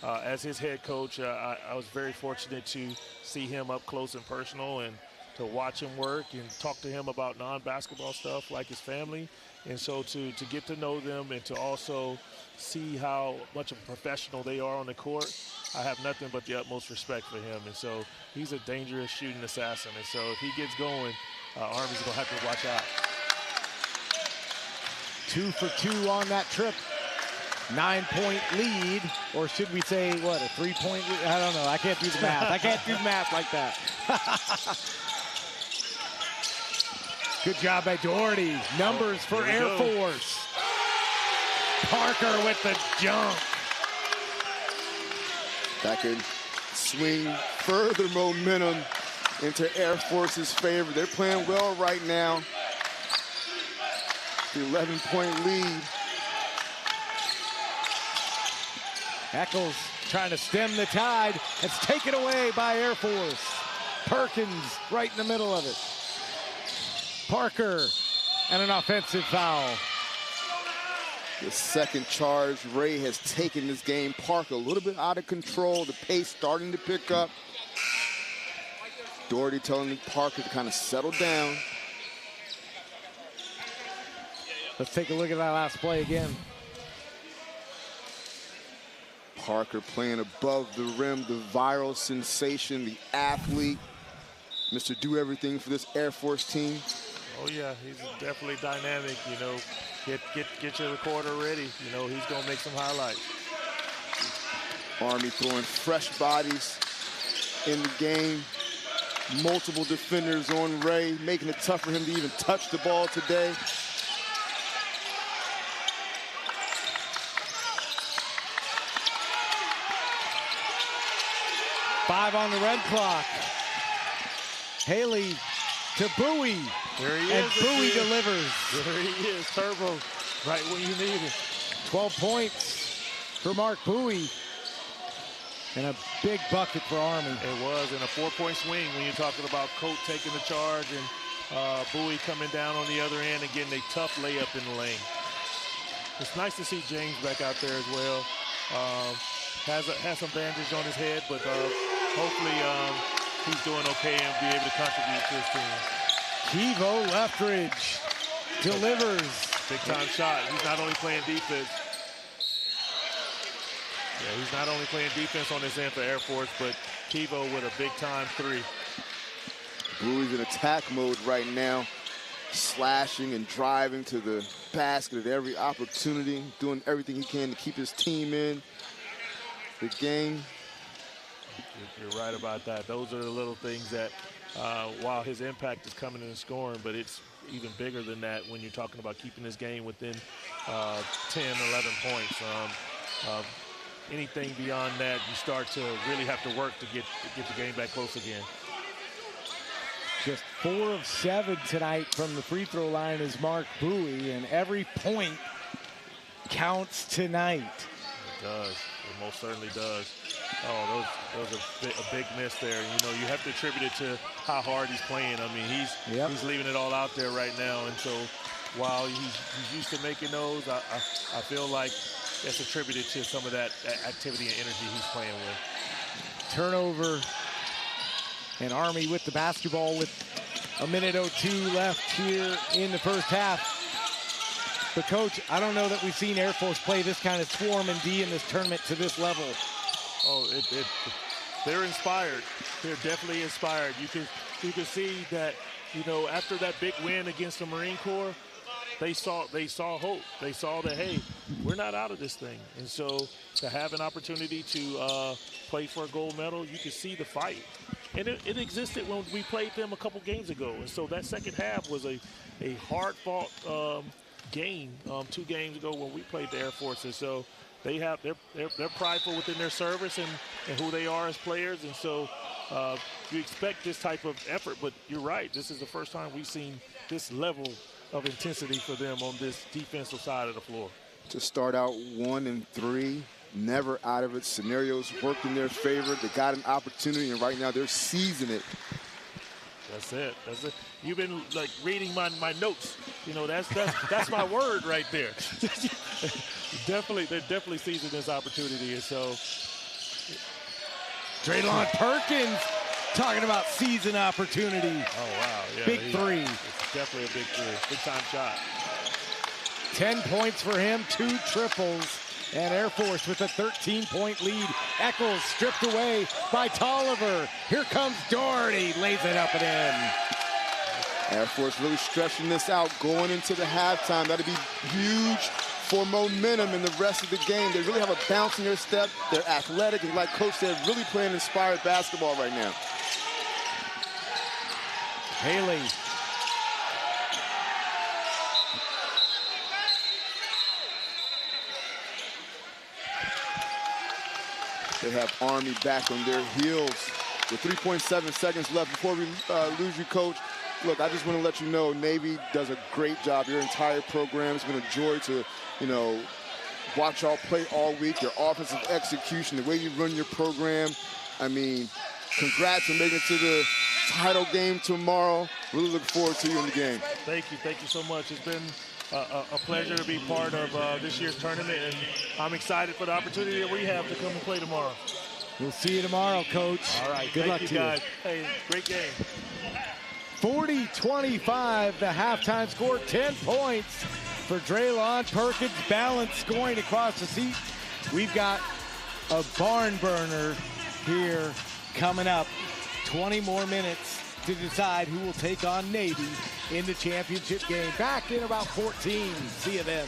As his head coach, I was very fortunate to see him up close and personal and to watch him work and talk to him about non-basketball stuff like his family. And so to get to know them and to also see how much of a professional they are on the court, I have nothing but the utmost respect for him. And so he's a dangerous shooting assassin. And so if he gets going, Army's going to have to watch out. 2 for 2 on that trip. 9-point lead, or should we say, what, a 3-point lead? I don't know. I can't do the math. I can't do math like that. Good job by Doherty. Numbers for Air Force. Parker with the jump. That could swing further momentum into Air Force's favor. They're playing well right now. The 11-point lead. Eccles trying to stem the tide. It's taken away by Air Force. Perkins right in the middle of it. Parker, and an offensive foul. The second charge. Ray has taken this game. Parker a little bit out of control. The pace starting to pick up. Doherty telling Parker to kind of settle down. Let's take a look at that last play again. Parker playing above the rim, the viral sensation, the athlete. Mr. Do Everything for this Air Force team. Oh yeah, he's definitely dynamic. You know, get your recorder ready. You know, he's gonna make some highlights. Army throwing fresh bodies in the game. Multiple defenders on Ray, making it tough for him to even touch the ball today. Five on the red clock. Haley to Bowie. There he and is. And Bowie delivers. There he is, Turbo, right when you need it. 12 points for Mark Bowie. And a big bucket for Army. It was, and a 4-point swing when you're talking about Coat taking the charge and Bowie coming down on the other end and getting a tough layup in the lane. It's nice to see James back out there as well. Has some bandage on his head, but hopefully he's doing okay and be able to contribute to his team. Kevo Leftridge delivers. Big time shot. He's not only playing defense. Yeah, he's not only playing defense on this end for Air Force, but Kevo with a big time 3. Bowie's in attack mode right now, slashing and driving to the basket at every opportunity, doing everything he can to keep his team in the game. You're right about that. Those are the little things that, while his impact is coming in and scoring, but it's even bigger than that when you're talking about keeping this game within 10, 11 points. Anything beyond that, you start to really have to work to get the game back close again. Just 4 of 7 tonight from the free throw line is Mark Bowie, and every point counts tonight. It does. It most certainly does. Oh, those are a big miss there. You know, you have to attribute it to how hard he's playing. I mean, he's leaving it all out there right now, and so while he's used to making those, I feel like that's attributed to some of that activity and energy he's playing with. Turnover, and Army with the basketball with 1:02 left here in the first half. But, Coach, I don't know that we've seen Air Force play this kind of swarm and D in this tournament to this level. Oh, they're inspired. They're definitely inspired. You can see that, you know, after that big win against the Marine Corps, they saw hope. They saw that, hey, we're not out of this thing. And so to have an opportunity to play for a gold medal, you can see the fight. And it existed when we played them a couple games ago. And so that second half was a hard-fought game 2 games ago when we played the Air Force. And so they're prideful within their service and who they are as players. And so you expect this type of effort. But you're right. This is the first time we've seen this level of intensity for them on this defensive side of the floor. To start out 1-3, never out of it. Scenarios worked in their favor. They got an opportunity, and right now they're seizing it. That's it. That's it. You've been like reading my notes. You know, that's my word right there. They're definitely seizing this opportunity, and so Draylon Perkins talking about season opportunity. Oh wow, yeah, big three. It's definitely a big three, big time shot. 10 points for him, 2 triples. And Air Force with a 13-point lead. Eccles stripped away by Tolliver. Here comes Doherty, lays it up and in. Air Force really stretching this out going into the halftime. That'd be huge for momentum in the rest of the game. They really have a bounce in their step. They're athletic, and like Coach said, really playing inspired basketball right now. Haley. They have Army back on their heels with 3.7 seconds left. Before we lose you, Coach, look, I just want to let you know Navy does a great job. Your entire program has been a joy to, you know, watch y'all play all week. Your offensive execution, the way you run your program. I mean, congrats on making it to the title game tomorrow. Really look forward to you in the game. Thank you so much. It's been a pleasure to be part of this year's tournament, and I'm excited for the opportunity that we have to come and play tomorrow. We'll see you tomorrow, Coach. All right, good luck to you guys. Hey, great game. 40-25, the halftime score, 10 points for Draylon Perkins. Balance scoring across the seat. We've got a barn burner here coming up. 20 more minutes to decide who will take on Navy in the championship game. Back in about 14. See you then.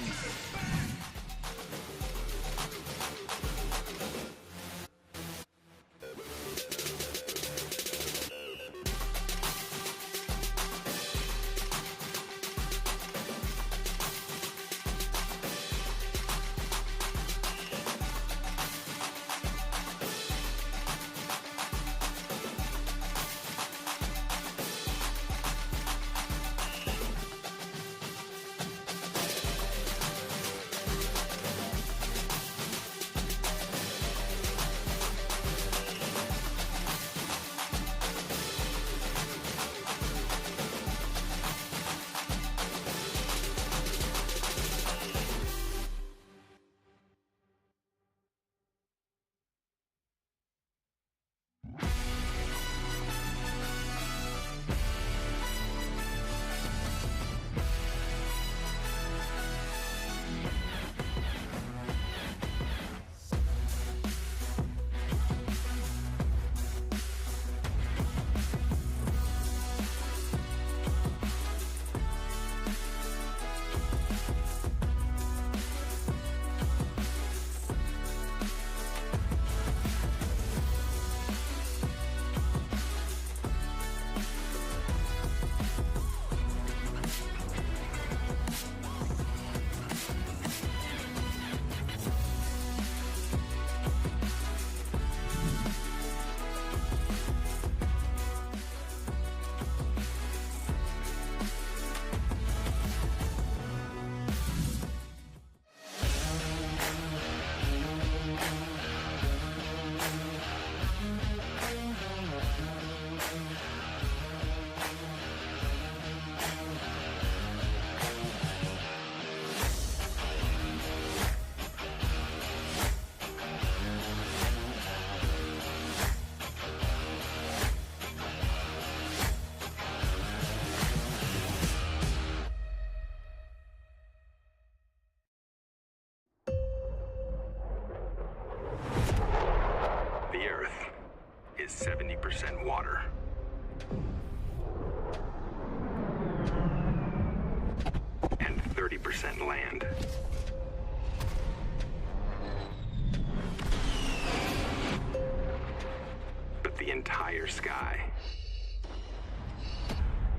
entire sky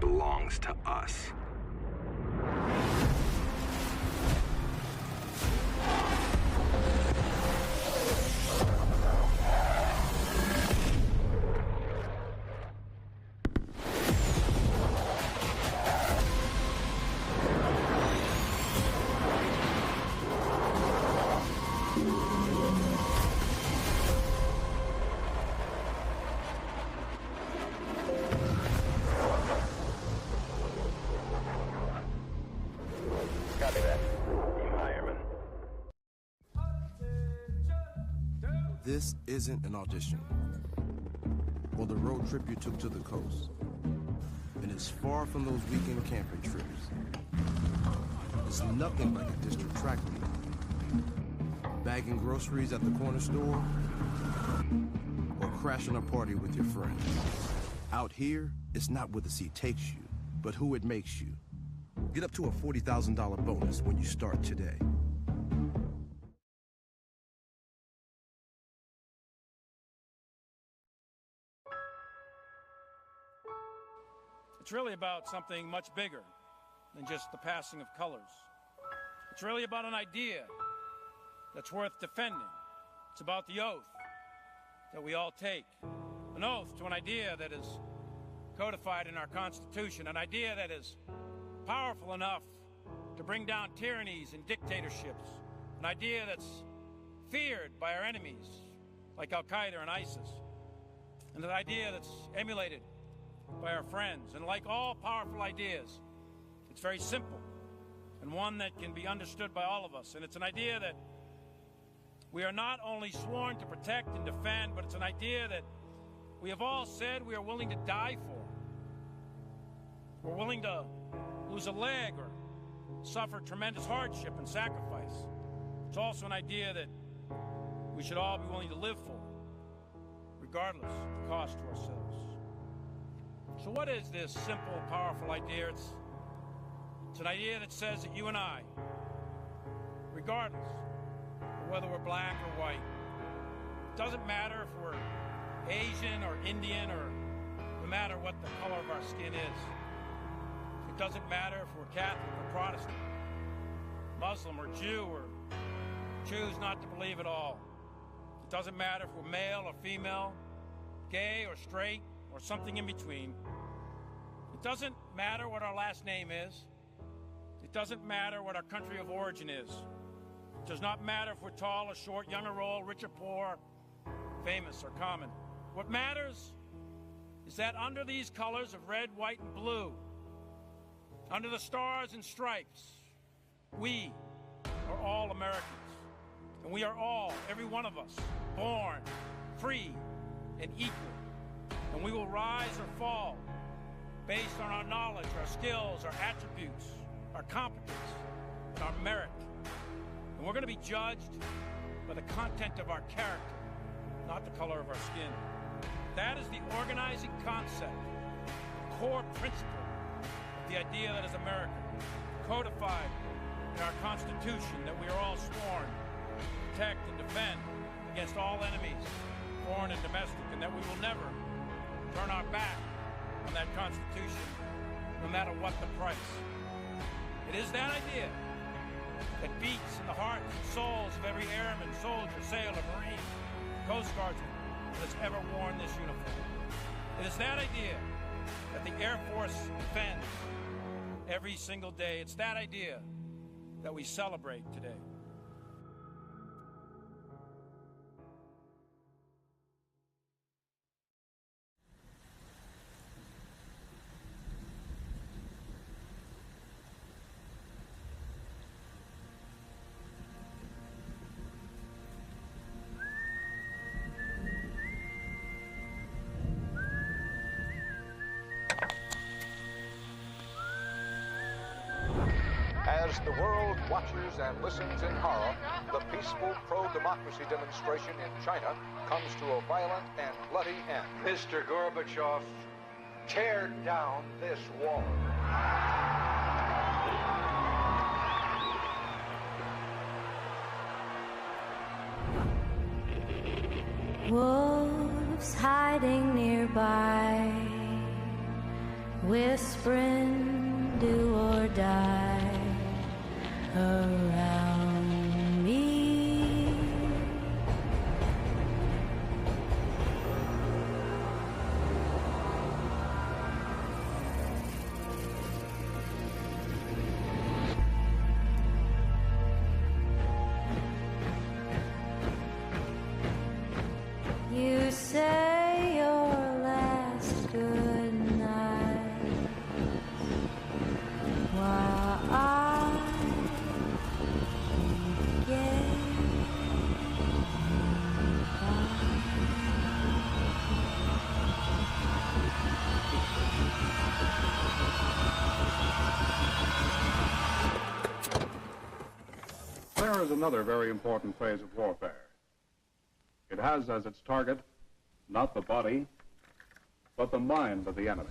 belongs to us. This isn't an audition or the road trip you took to the coast. And it's far from those weekend camping trips. It's nothing like a district track meet. Bagging groceries at the corner store or crashing a party with your friends. Out here, it's not where the seat takes you, but who it makes you. Get up to a $40,000 bonus when you start today. It's really about something much bigger than just the passing of colors. It's really about an idea that's worth defending. It's about the oath that we all take. An oath to an idea that is codified in our Constitution, an idea that is powerful enough to bring down tyrannies and dictatorships, an idea that's feared by our enemies, like Al-Qaeda and ISIS, and an idea that's emulated by our friends. And like all powerful ideas, it's very simple and one that can be understood by all of us. And it's an idea that we are not only sworn to protect and defend, but it's an idea that we have all said we are willing to die for. We're willing to lose a leg or suffer tremendous hardship and sacrifice. It's also an idea that we should all be willing to live for, regardless of the cost to ourselves. So what is this simple, powerful idea? It's an idea that says that you and I, regardless of whether we're black or white, it doesn't matter if we're Asian or Indian or no matter what the color of our skin is. It doesn't matter if we're Catholic or Protestant, Muslim or Jew, or choose not to believe at all. It doesn't matter if we're male or female, gay or straight, or something in between. It doesn't matter what our last name is. It doesn't matter what our country of origin is. It does not matter if we're tall or short, young or old, rich or poor, famous or common. What matters is that under these colors of red, white, and blue, under the stars and stripes, we are all Americans. And we are all, every one of us, born free and equal. And we will rise or fall based on our knowledge, our skills, our attributes, our competence, and our merit. And we're going to be judged by the content of our character, not the color of our skin. That is the organizing concept, the core principle of the idea that is America, codified in our Constitution, that we are all sworn to protect and defend against all enemies, foreign and domestic, and that we will never turn our back on that Constitution, no matter what the price. It is that idea that beats in the hearts and souls of every airman, soldier, sailor, Marine, Coast Guardsman that has ever worn this uniform. It is that idea that the Air Force defends every single day. It's that idea that we celebrate today. As the world watches and listens in horror, the peaceful pro-democracy demonstration in China comes to a violent and bloody end. Mr. Gorbachev, tear down this wall. What wolves hiding nearby, whispering do or die around me. You say your last goodnight while I begin. There is another very important phase of warfare. It has as its target not the body, but the mind of the enemy.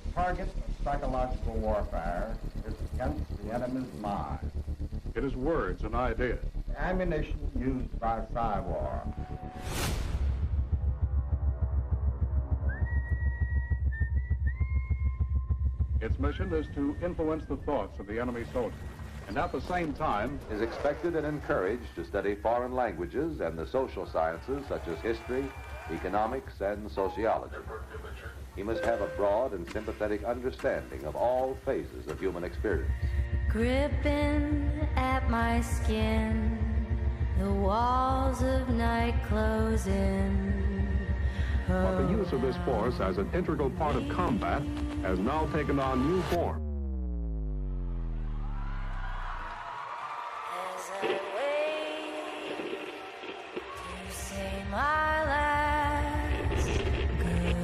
The target of psychological warfare is against the enemy's mind. It is words and ideas. The ammunition used by Psywar. Its mission is to influence the thoughts of the enemy soldier, and at the same time is expected and encouraged to study foreign languages and the social sciences such as history, economics, and sociology. He must have a broad and sympathetic understanding of all phases of human experience. Gripping at my skin, the walls of night close in. But the use of this force as an integral part of combat has now taken on new form. As I wait to say my last goodbye.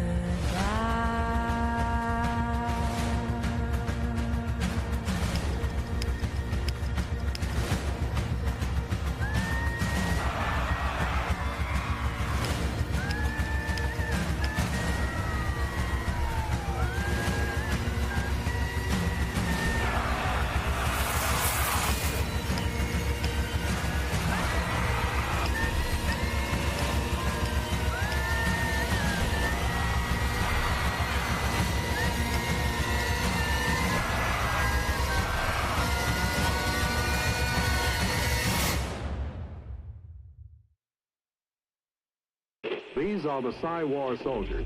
These are the Psywar soldiers.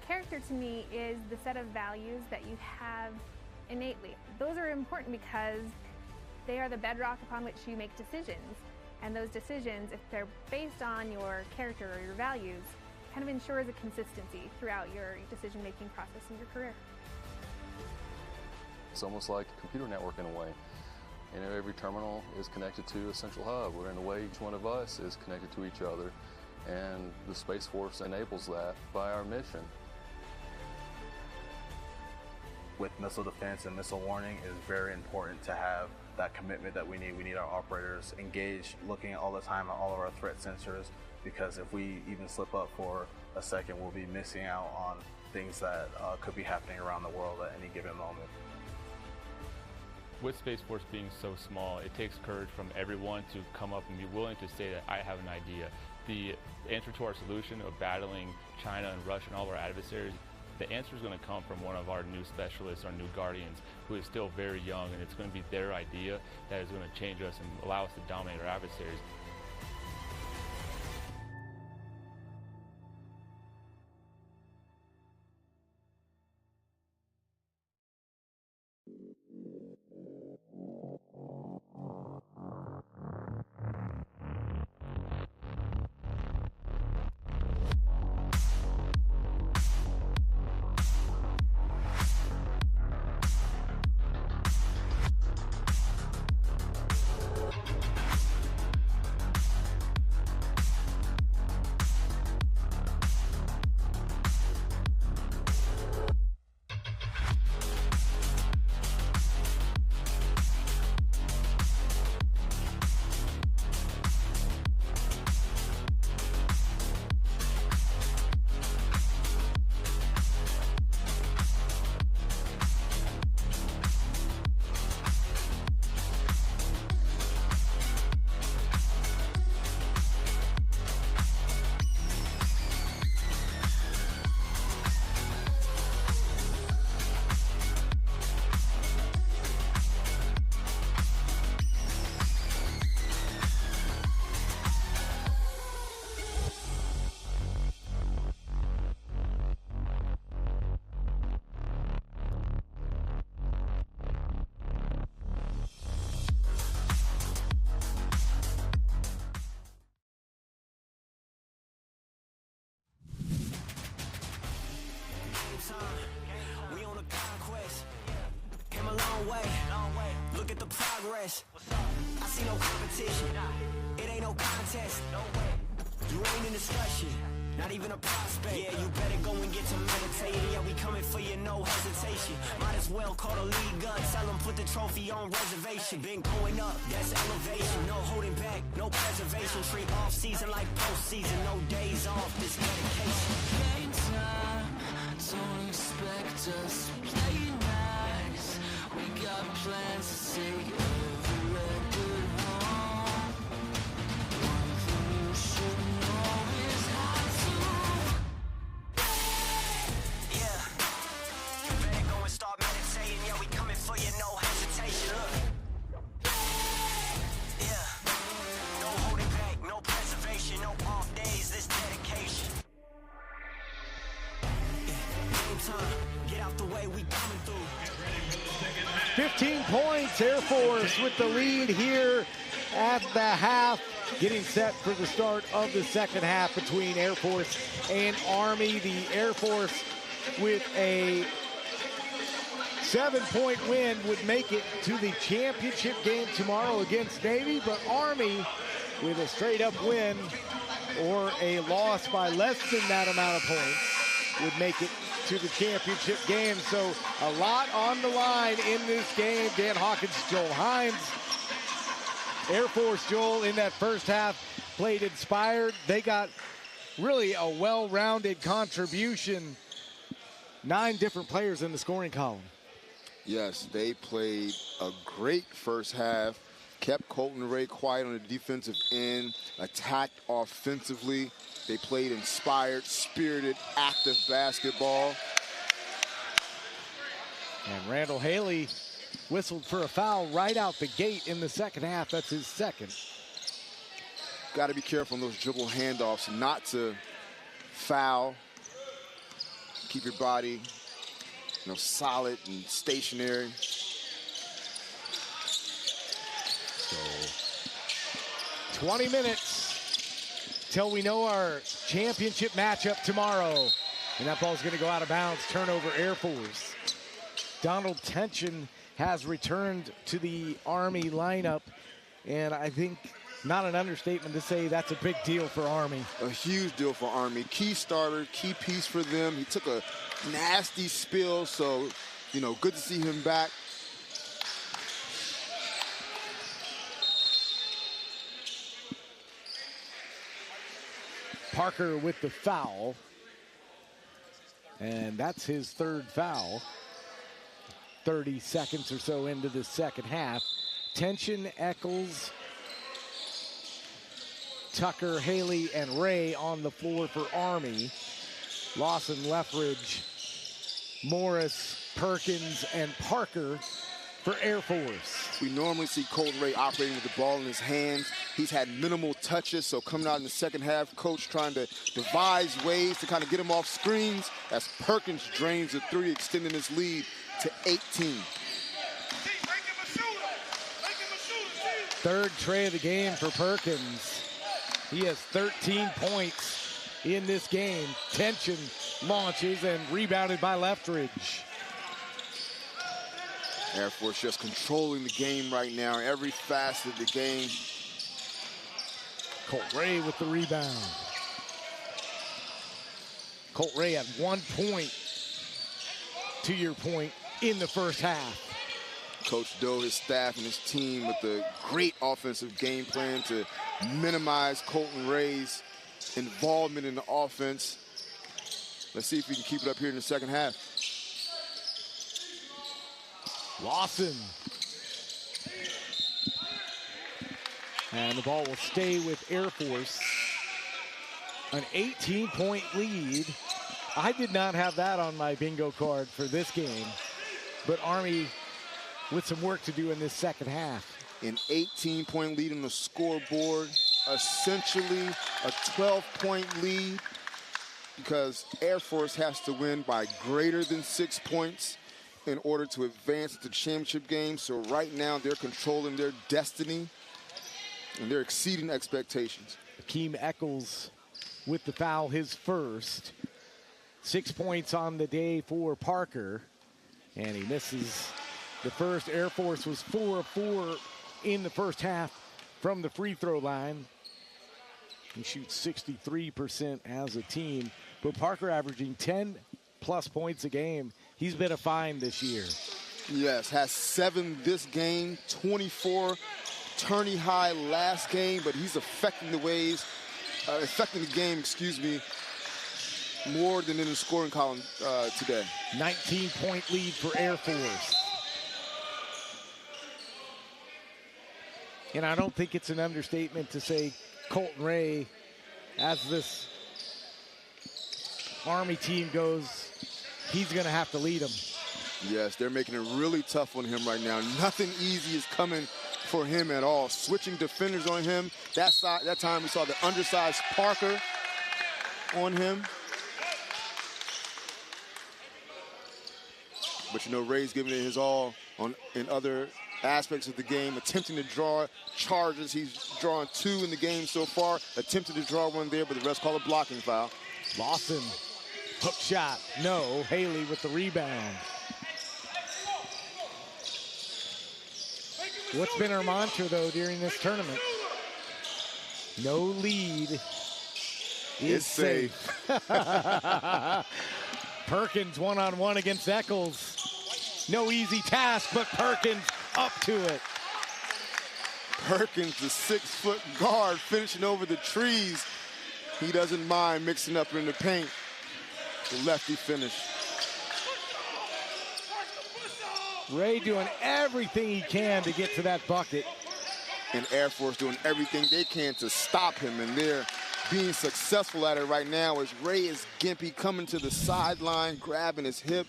Character to me is the set of values that you have innately. Those are important because they are the bedrock upon which you make decisions. And those decisions, if they're based on your character or your values, kind of ensures a consistency throughout your decision-making process in your career. It's almost like a computer network in a way. You know, every terminal is connected to a central hub, where in a way each one of us is connected to each other. And the Space Force enables that by our mission. With missile defense and missile warning, it is very important to have that commitment that we need. We need our operators engaged, looking all the time at all of our threat sensors, because if we even slip up for a second, we'll be missing out on things that could be happening around the world at any given moment. With Space Force being so small, it takes courage from everyone to come up and be willing to say that I have an idea. The answer to our solution of battling China and Russia and all of our adversaries, the answer is going to come from one of our new specialists, our new Guardians, who is still very young, and it's going to be their idea that is going to change us and allow us to dominate our adversaries. Long way, look at the progress. I see no competition, it ain't no contest. You ain't in discussion, not even a prospect. Yeah, you better go and get to meditating. Yeah, we coming for you, no hesitation. Might as well call the league up, tell them put the trophy on reservation. Been going up, that's elevation. No holding back, no preservation. Treat off season like postseason, no days off, this dedication. Game time, don't expect us to play nice. We got plans to take every record home. One thing you should know is how to. Yeah, you better go and start meditating. Yeah, we coming for you, no hesitation. Look. Yeah, no holding back, no preservation, no off days, this dedication. Game time, get out the way, we coming through. 15 points, Air Force with the lead here at the half. Getting set for the start of the second half between Air Force and Army. The Air Force with a 7-point win would make it to the championship game tomorrow against Navy, but Army with a straight-up win or a loss by less than that amount of points would make it to the championship game. So a lot on the line in this game. Dan Hawkins, Joel Hines. Air Force, Joel, in that first half played inspired. They got really a well-rounded contribution. 9 different players in the scoring column. Yes, they played a great first half, kept Colton Ray quiet on the defensive end, attacked offensively. They played inspired, spirited, active basketball. And Randall Haley whistled for a foul right out the gate in the second half. That's his second. Got to be careful on those dribble handoffs not to foul. Keep your body, solid and stationary. So 20 minutes till we know our championship matchup tomorrow. And that ball's going to go out of bounds. Turnover, Air Force. Donald Tension has returned to the Army lineup. And I think not an understatement to say that's a big deal for Army. A huge deal for Army. Key starter, key piece for them. He took a nasty spill, so, good to see him back. Parker with the foul. And that's his third foul. 30 seconds or so into the second half. Tension, Eccles, Tucker, Haley, and Ray on the floor for Army. Lawson, Lethbridge, Morris, Perkins, and Parker for Air Force. We normally see Colton Ray operating with the ball in his hands. He's had minimal touches, so coming out in the second half, coach trying to devise ways to kind of get him off screens as Perkins drains the three, extending his lead to 18. Third tray of the game for Perkins. He has 13 points in this game. Tension launches and rebounded by Lethbridge. Air Force just controlling the game right now, every facet of the game. Colt Ray with the rebound. Colt Ray had 1 point, to your point, in the first half. Coach Doe, his staff, and his team with the great offensive game plan to minimize Colton Ray's involvement in the offense. Let's see if we can keep it up here in the second half. Lawson. And the ball will stay with Air Force. An 18-point lead. I did not have that on my bingo card for this game, but Army with some work to do in this second half. An 18-point lead on the scoreboard, essentially a 12-point lead, because Air Force has to win by greater than 6 points in order to advance to the championship game. So right now they're controlling their destiny and they're exceeding expectations. Akeem Eccles with the foul, his first. 6 points on the day for Parker, and he misses the first. Air Force was 4 of 4 in the first half from the free throw line. He shoots 63% as a team. But Parker averaging 10-plus points a game. He's been a find this year. Yes, has 7 this game, 24 tourney high last game, but he's affecting the game, more than in the scoring column today. 19-point lead for Air Force. And I don't think it's an understatement to say Colton Ray, as this Army team goes, he's going to have to lead them. Yes, they're making it really tough on him right now. Nothing easy is coming for him at all. Switching defenders on him. That time we saw the undersized Parker on him. But, you know, Ray's giving it his all in other aspects of the game, attempting to draw charges. He's drawn 2 in the game so far, attempted to draw 1 there, but the rest call a blocking foul. Lawson, hook shot, no. Haley with the rebound. What's been our mantra, though, during this tournament? No lead is safe. Perkins one-on-one against Eccles. No easy task, but Perkins up to it. Perkins, the 6-foot guard, finishing over the trees. He doesn't mind mixing up in the paint. The lefty finish. Ray doing everything he can to get to that bucket. And Air Force doing everything they can to stop him, and they're being successful at it right now as Ray is gimpy coming to the sideline, grabbing his hip.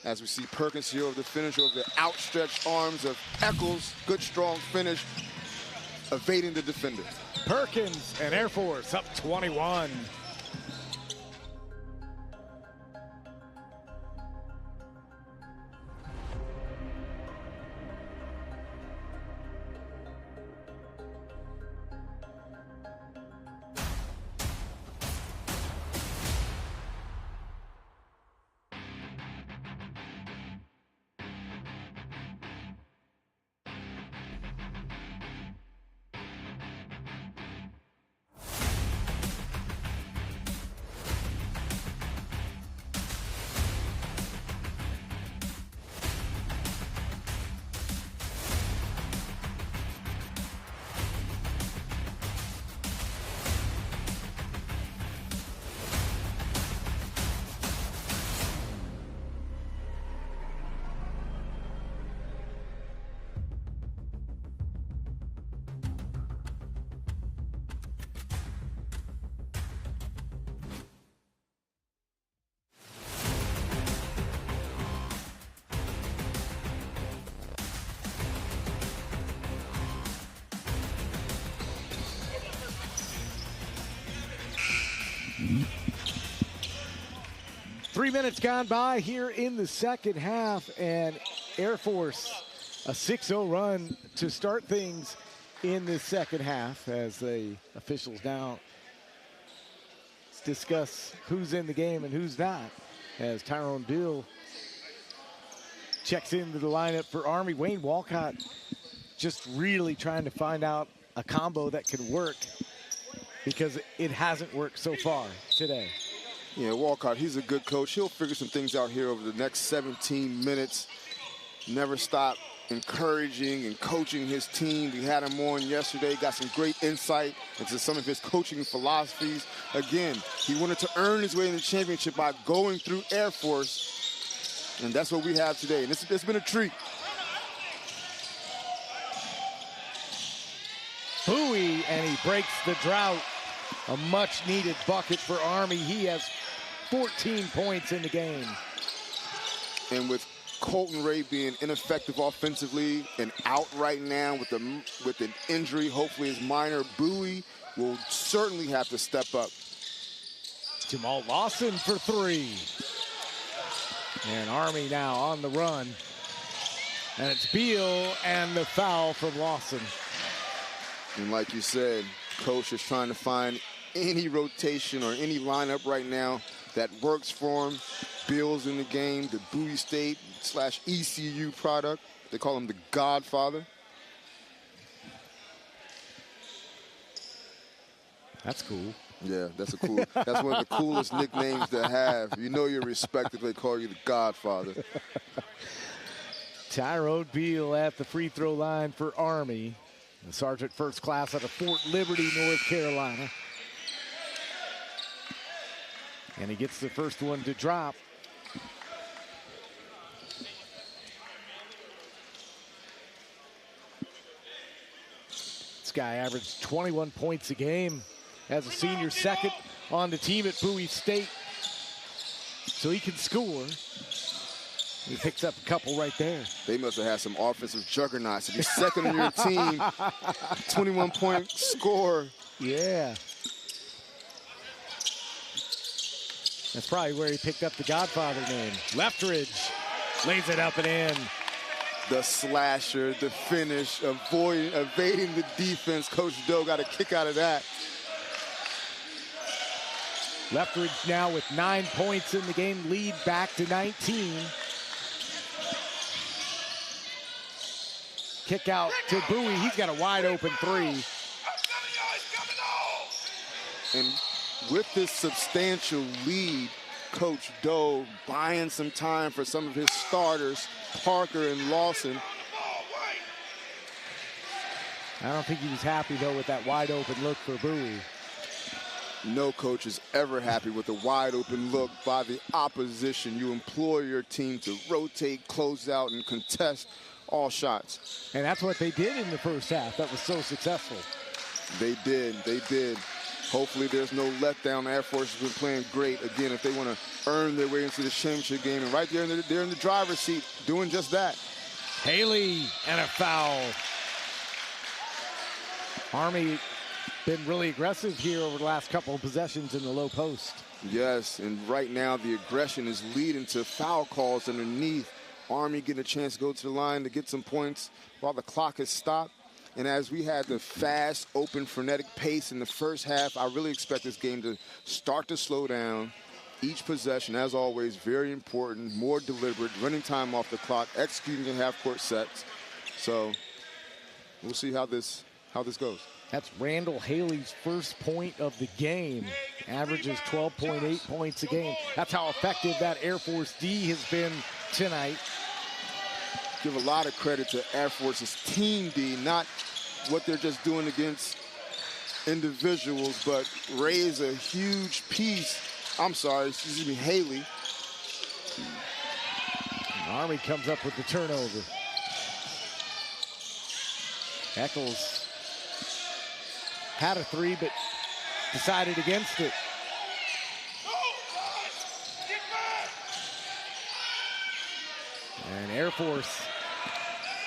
As we see Perkins here over the finish, over the outstretched arms of Eccles. Good, strong finish, evading the defender. Perkins and Air Force up 21. Three minutes gone by here in the second half, and Air Force a 6-0 run to start things in this second half as the officials now discuss who's in the game and who's not, as Tyrone Bill checks into the lineup for Army. Wayne Walcott just really trying to find out a combo that could work, because it hasn't worked so far today. Yeah, Walcott, he's a good coach. He'll figure some things out here over the next 17 minutes. Never stop encouraging and coaching his team. We had him on yesterday, got some great insight into some of his coaching philosophies. Again, he wanted to earn his way in the championship by going through Air Force, and that's what we have today. And it's been a treat. Bowie, and he breaks the drought. A much-needed bucket for Army. He has 14 points in the game. And with Colton Ray being ineffective offensively and out right now with an injury, hopefully it's minor, Bowie will certainly have to step up. Jamal Lawson for 3. And Army now on the run. And it's Beal and the foul from Lawson. And like you said, coach is trying to find any rotation or any lineup right now that works for him. Beal's in the game, the Bowie State Army/ECU product. They call him the Godfather. That's cool. Yeah, that's that's one of the coolest nicknames to have. You know you're respected. They call you the Godfather. Tyrone Beal at the free throw line for Army. The Sergeant First Class out of Fort Liberty, North Carolina. And he gets the first one to drop. This guy averaged 21 points a game as a senior, second on the team at Bowie State. So he can score. He picks up a couple right there. They must have had some offensive juggernauts. If you're second on your team, 21-point score. Yeah. That's probably where he picked up the Godfather name. Leftridge lays it up and in. The slasher, the finish, evading the defense. Coach Doe got a kick out of that. Leftridge now with 9 points in the game, lead back to 19. Kick out to Bowie. He's got a wide open three. And with this substantial lead, Coach Doe buying some time for some of his starters, Parker and Lawson. I don't think he was happy, though, with that wide open look for Bowie. No coach is ever happy with a wide open look by the opposition. You employ your team to rotate, close out, and contest all shots. And that's what they did in the first half. That was so successful. They did. Hopefully there's no letdown. The Air Force has been playing great. Again, if they want to earn their way into the championship game, and right there, they're in the driver's seat doing just that. Haley and a foul. Army been really aggressive here over the last couple of possessions in the low post. Yes, and right now the aggression is leading to foul calls underneath. Army getting a chance to go to the line to get some points while the clock has stopped. And as we had the fast, open, frenetic pace in the first half, I really expect this game to start to slow down. Each possession, as always, very important, more deliberate, running time off the clock, executing in half-court sets. So we'll see how this goes. That's Randall Haley's first point of the game. Averages 12.8 points a game. That's how effective that Air Force D has been tonight. Give a lot of credit to Air Force's team D, not what they're just doing against individuals, but Ray's a huge piece. Haley. Army comes up with the turnover. Eccles had a three, but decided against it. And Air Force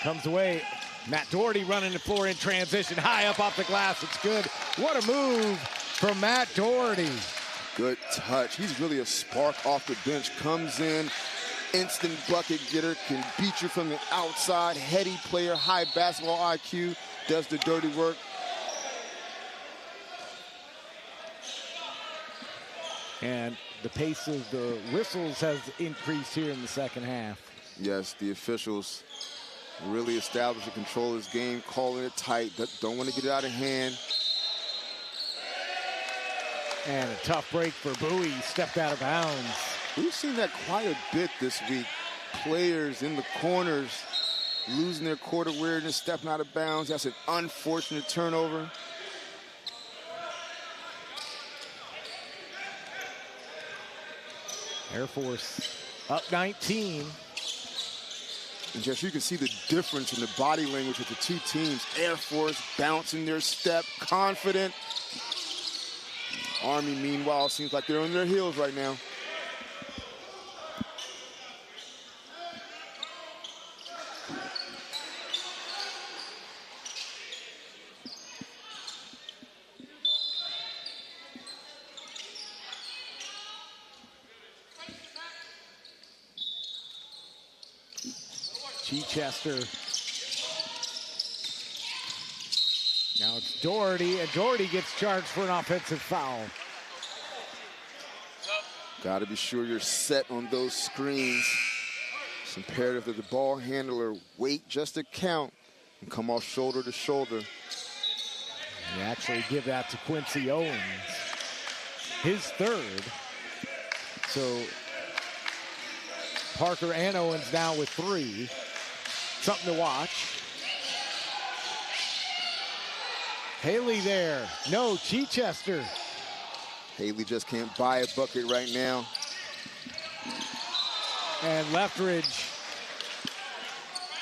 comes away. Matt Doherty running the floor in transition, high up off the glass. It's good. What a move from Matt Doherty. Good touch. He's really a spark off the bench. Comes in, instant bucket getter, can beat you from the outside. Heady player, high basketball IQ, does the dirty work. And the pace of the whistles has increased here in the second half. Yes, the officials really establishing control of this game, calling it tight, don't want to get it out of hand. And a tough break for Bowie, stepped out of bounds. We've seen that quite a bit this week. Players in the corners losing their court awareness, stepping out of bounds. That's an unfortunate turnover. Air Force up 19. And Jess, you can see the difference in the body language with the two teams. Air Force bouncing their step, confident. Army, meanwhile, seems like they're on their heels right now. Chichester. Now it's Doherty, and Doherty gets charged for an offensive foul. Got to be sure you're set on those screens. It's imperative that the ball handler wait just a count and come off shoulder to shoulder. You actually give that to Quincy Owens, his third. So Parker and Owens now with 3. Something to watch. Haley there. No, Chichester. Haley just can't buy a bucket right now. And Leftridge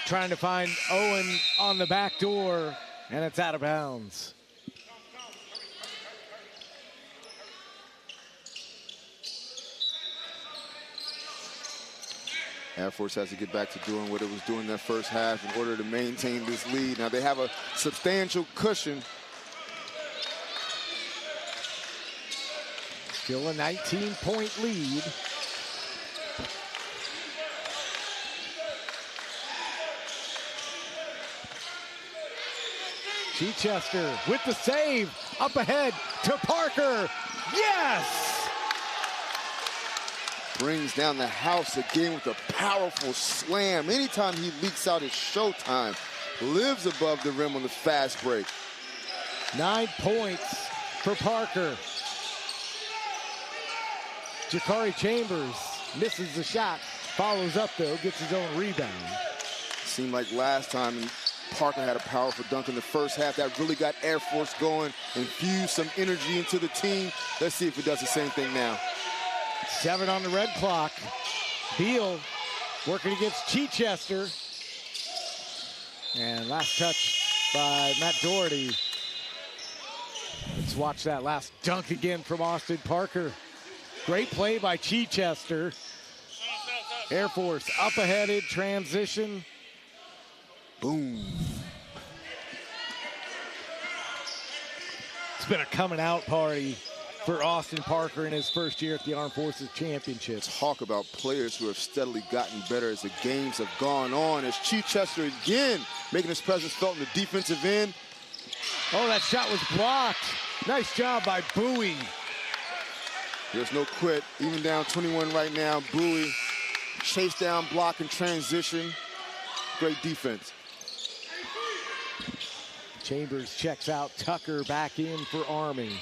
trying to find Owen on the back door, and it's out of bounds. Air Force has to get back to doing what it was doing that first half in order to maintain this lead. Now they have a substantial cushion. Still a 19-point lead. Chichester with the save, up ahead to Parker. Yes! Brings down the house again with a powerful slam. Anytime he leaks out his showtime, lives above the rim on the fast break. 9 points for Parker. Jakari Chambers misses the shot, follows up though, gets his own rebound. Seemed like last time Parker had a powerful dunk in the first half. That really got Air Force going, infused some energy into the team. Let's see if it does the same thing now. 7 on the red clock. Beal working against Chichester. And last touch by Matt Doherty. Let's watch that last dunk again from Austin Parker. Great play by Chichester. Air Force up ahead in transition. Boom. It's been a coming out party for Austin Parker in his first year at the Armed Forces Championship. Talk about players who have steadily gotten better as the games have gone on. As Chichester again making his presence felt in the defensive end. Oh, that shot was blocked. Nice job by Bowie. There's no quit. Even down 21 right now. Bowie, chase down, block, and transition. Great defense. Chambers checks out. Tucker back in for Army.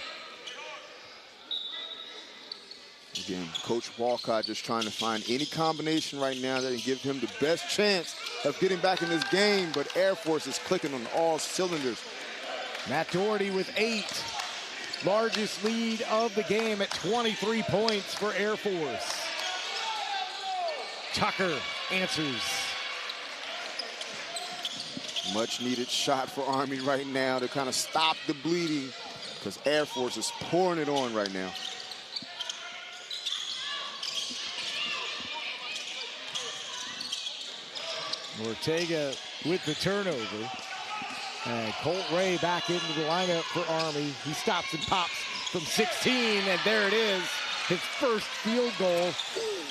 Again, Coach Walcott just trying to find any combination right now that can give him the best chance of getting back in this game, but Air Force is clicking on all cylinders. Matt Doherty with 8. Largest lead of the game at 23 points for Air Force. Tucker answers. Much needed shot for Army right now to kind of stop the bleeding because Air Force is pouring it on right now. Ortega with the turnover. And Colt Ray back into the lineup for Army. He stops and pops from 16, and there it is. His first field goal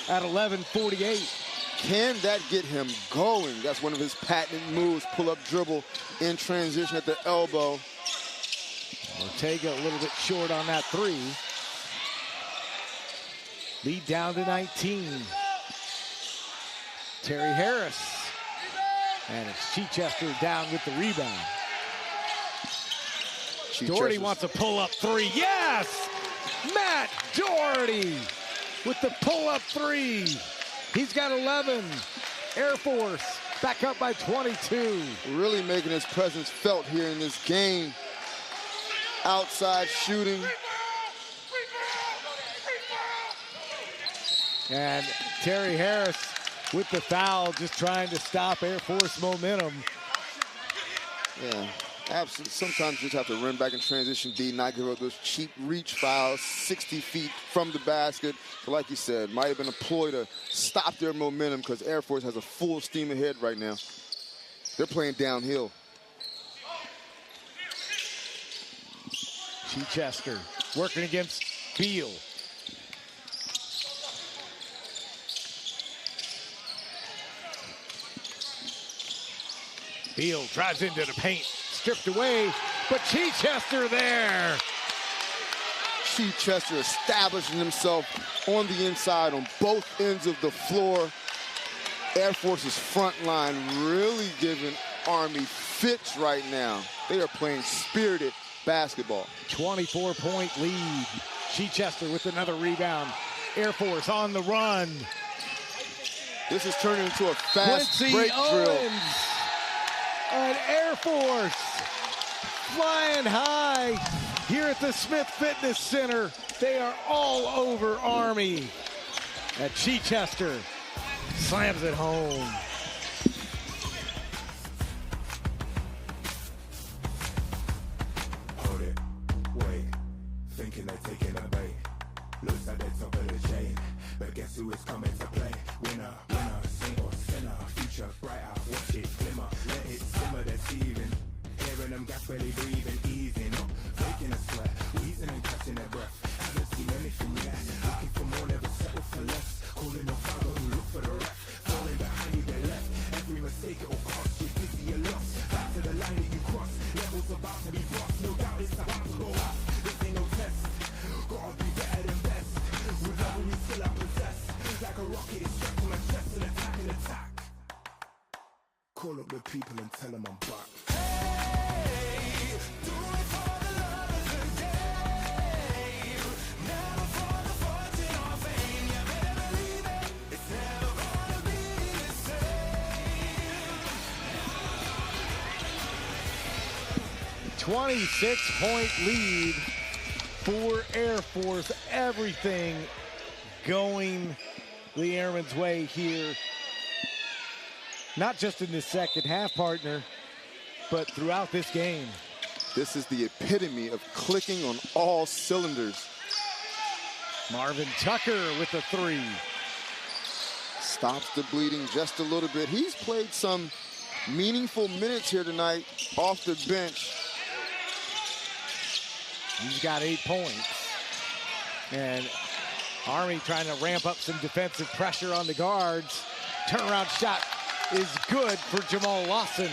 at 11:48. Can that get him going? That's one of his patented moves, pull-up dribble in transition at the elbow. Ortega a little bit short on that 3. Lead down to 19. Terry Harris. And it's Chichester down with the rebound. Doherty wants a pull-up 3. Yes! Matt Doherty with the pull-up 3. He's got 11. Air Force back up by 22. Really making his presence felt here in this game. Outside shooting. And Terry Harris with the foul, just trying to stop Air Force momentum. Yeah, absolutely. Sometimes you just have to run back in transition D, not give up those cheap reach fouls 60 feet from the basket. But like you said, might have been a ploy to stop their momentum because Air Force has a full steam ahead right now. They're playing downhill. Chichester working against Beal. Beal drives into the paint, stripped away, but Chichester there. Chichester establishing himself on the inside on both ends of the floor. Air Force's front line really giving Army fits right now. They are playing spirited basketball. 24-point lead. Chichester with another rebound. Air Force on the run. This is turning into a fast Quincy break drill. Owens and Air Force flying high here at the Smith Fitness Center. They are all over Army. At Chichester slams it home. Hold it, wait, thinking they're taking a bait. Looks like they're top of the chain, but guess who is coming to play? Winner, winner, saint or sinner, future brighter, watch it glimmer, let it simmer, they're seething. Hearing them gas belly breathing, easing up, faking a sweat, wheezing and catching their breath. Haven't seen anything yet, looking for more, never settle for less. Calling on Father who look for the ref, falling behind you, they left. Every mistake it will cost you, dizzy you're lost. Back to the line that you cross, levels about to be crossed. No doubt it's about to go up, this ain't no test. Gotta be better than best. With love we still are possessed. Like a rocket, it's strapped to my chest and attack and attack. Call up the people and tell them I'm back. A 26-point lead for Air Force. Everything going the Airmen's way here. Not just in the second half, partner, but throughout this game. This is the epitome of clicking on all cylinders. Marvin Tucker with the three. Stops the bleeding just a little bit. He's played some meaningful minutes here tonight off the bench. He's got 8 points. And Army trying to ramp up some defensive pressure on the guards. Turnaround shot is good for Jamal Lawson.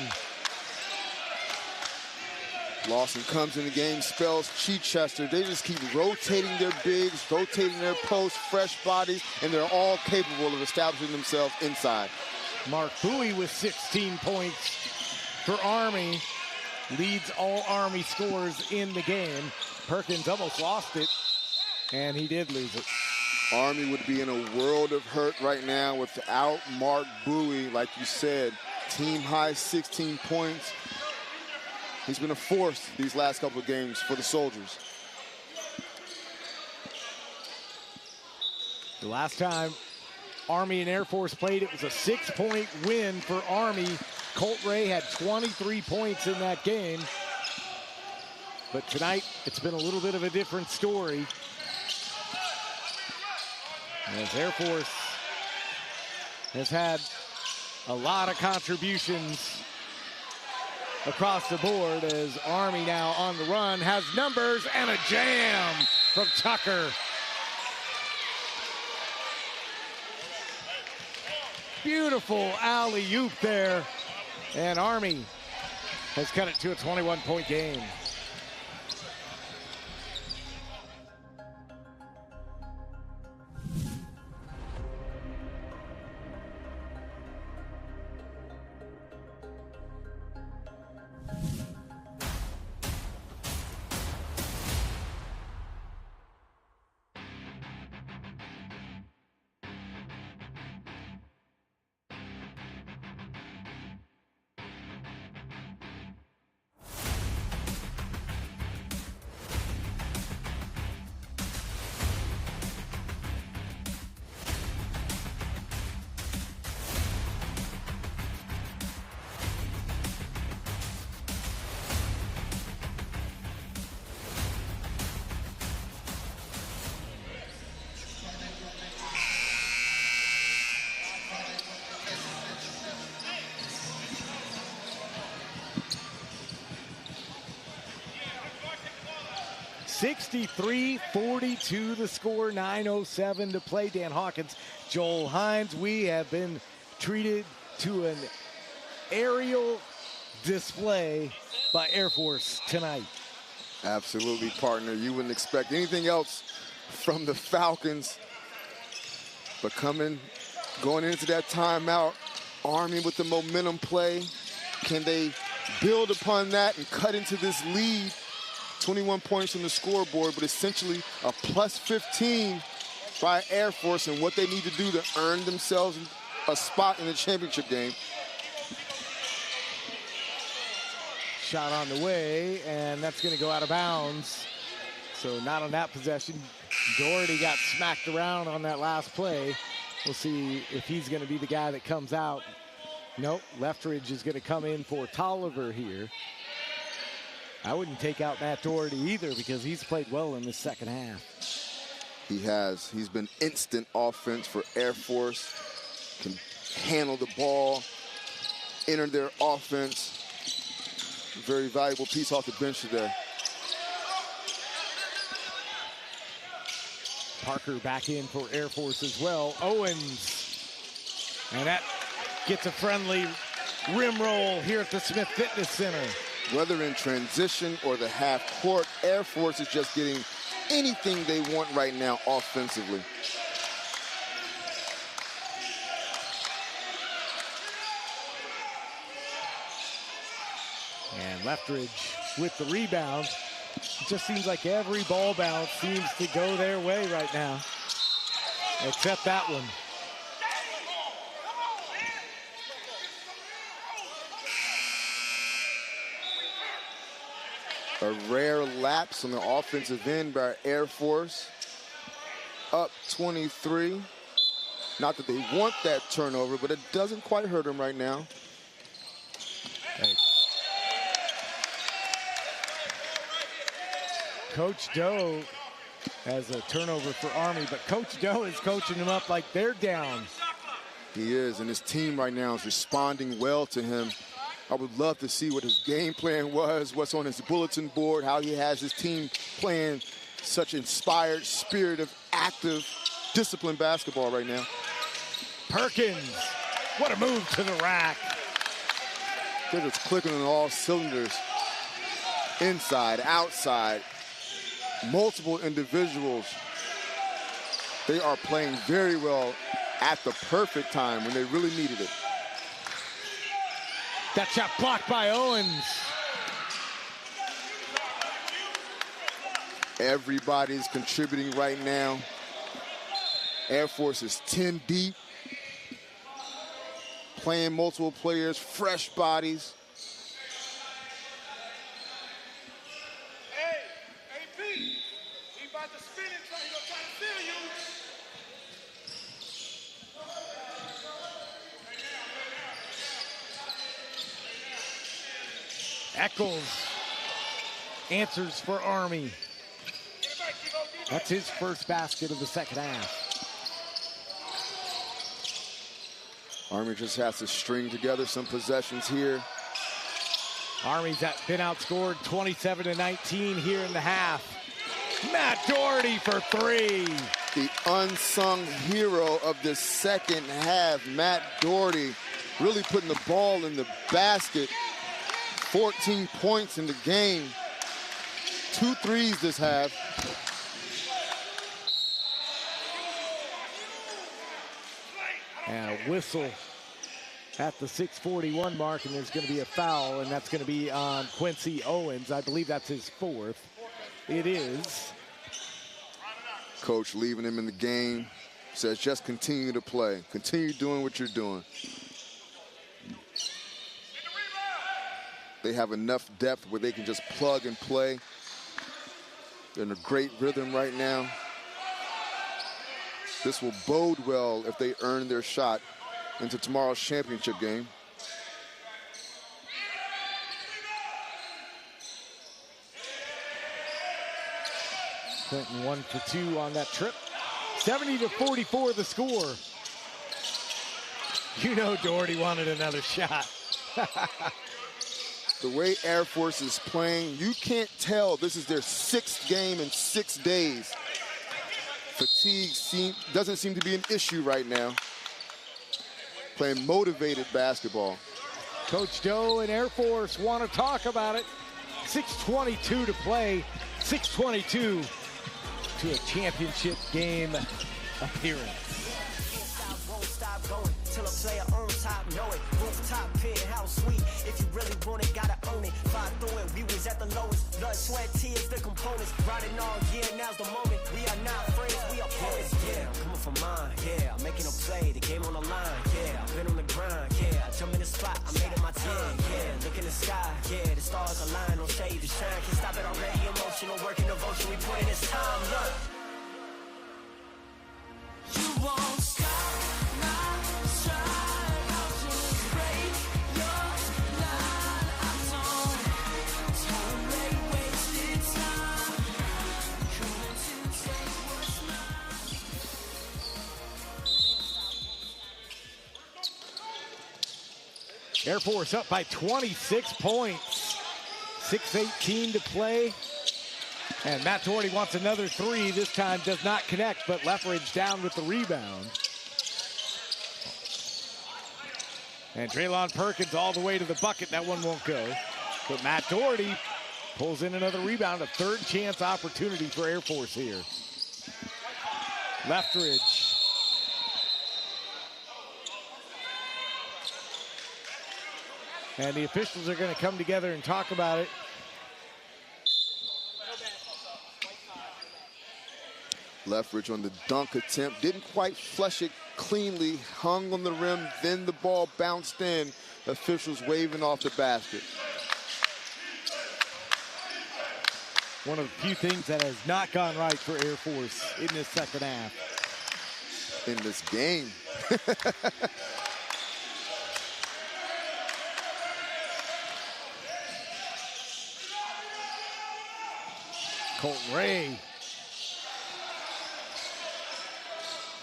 Lawson comes in the game, spells Chichester. They just keep rotating their bigs, rotating their posts, fresh bodies, and they're all capable of establishing themselves inside. Mark Bowie with 16 points for Army. Leads all Army scorers in the game. Perkins almost lost it, and he did lose it. Army would be in a world of hurt right now without Mark Bowie. Like you said, team high 16 points. He's been a force these last couple of games for the Soldiers. The last time Army and Air Force played, it was a 6-point win for Army. Colt Ray had 23 points in that game. But tonight, it's been a little bit of a different story. As Air Force has had a lot of contributions across the board, as Army now on the run has numbers and a jam from Tucker. Beautiful alley-oop there, and Army has cut it to a 21-point game. (63-42) the score, 9:07 to play. Dan Hawkins, Joel Hines. We have been treated to an aerial display by Air Force tonight. Absolutely, partner. You wouldn't expect anything else from the Falcons. But going into that timeout, Army with the momentum play. Can they build upon that and cut into this lead? 21 points on the scoreboard, but essentially a plus 15 by Air Force and what they need to do to earn themselves a spot in the championship game. Shot on the way, and that's going to go out of bounds. So not on that possession. Doherty got smacked around on that last play. We'll see if he's going to be the guy that comes out. Nope, Leftridge is going to come in for Tolliver here. I wouldn't take out Matt Doherty either because he's played well in the second half. He has. He's been instant offense for Air Force. Can handle the ball, enter their offense. Very valuable piece off the bench today. Parker back in for Air Force as well. Owens. And that gets a friendly rim roll here at the Smith Fitness Center. Whether in transition or the half court, Air Force is just getting anything they want right now offensively. And Leftridge with the rebound. It just seems like every ball bounce seems to go their way right now, except that one. A rare lapse on the offensive end by Air Force. Up 23. Not that they want that turnover, but it doesn't quite hurt them right now. Hey. Coach Doe has a turnover for Army, but Coach Doe is coaching them up like they're down. He is, and his team right now is responding well to him. I would love to see what his game plan was, what's on his bulletin board, how he has his team playing such inspired, spirit of active, disciplined basketball right now. Perkins, what a move to the rack. They're just clicking on all cylinders. Inside, outside, multiple individuals. They are playing very well at the perfect time when they really needed it. That shot blocked by Owens. Everybody's contributing right now. Air Force is 10 deep. Playing multiple players, fresh bodies. Eccles answers for Army. That's his first basket of the second half. Army just has to string together some possessions here. Army's been outscored 27-19 here in the half. Matt Doherty for three. The unsung hero of the second half, Matt Doherty, really putting the ball in the basket. 14 points in the game. 2 threes this half. And a whistle at the 6:41 mark, and there's going to be a foul, and that's going to be on Quincy Owens. I believe that's his fourth. It is. Coach leaving him in the game. Says just continue to play. Continue doing what you're doing. They have enough depth where they can just plug and play. They're in a great rhythm right now. This will bode well if they earn their shot into tomorrow's championship game. Clinton 1 for 2 on that trip. 70-44 the score. You know Doherty wanted another shot. The way Air Force is playing, you can't tell this is their 6th game in 6 days. Fatigue doesn't seem to be an issue right now. Playing motivated basketball. Coach Doe and Air Force want to talk about it. 6:22 to play. 6:22 to a championship game appearance. Won't stop going till a player on top. top, know it. Rooftop, penthouse suite. If you really want it, gotta own it. Fly through it, we was at the lowest. Blood, sweat, tears, the components. Riding all year, now's the moment. We are not friends, we are opponents. Yeah, I'm coming for mine. Yeah, I'm making a play, the game on the line. Yeah, I've been on the grind. Yeah, I jump in the spot, I made it my time. Yeah, look in the sky. Yeah, the stars align, no shade to shine. Can't stop it already. Emotional work and devotion, we put in this time. Look. You won't stop my stride. I'll just break your line. I don't tolerate wasted time. Coming to take what's mine. Air Force up by 26 points. 6:18 to play. And Matt Doherty wants another three. This time does not connect, but Lethbridge down with the rebound. And Traylon Perkins all the way to the bucket. That one won't go. But Matt Doherty pulls in another rebound. A third chance opportunity for Air Force here. Lethbridge. And the officials are going to come together and talk about it. Lethbridge on the dunk attempt, didn't quite flush it cleanly, hung on the rim, then the ball bounced in. Officials waving off the basket. One of the few things that has not gone right for Air Force in this second half. In this game. Colton Ray.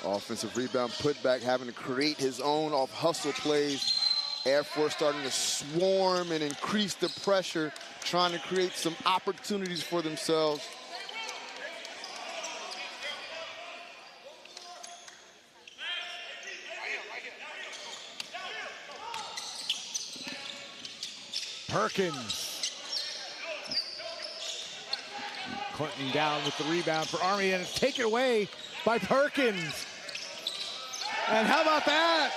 Offensive rebound putback, having to create his own off hustle plays. Air Force starting to swarm and increase the pressure, trying to create some opportunities for themselves. Perkins. Clinton down with the rebound for Army, and it's taken away by Perkins. And how about that?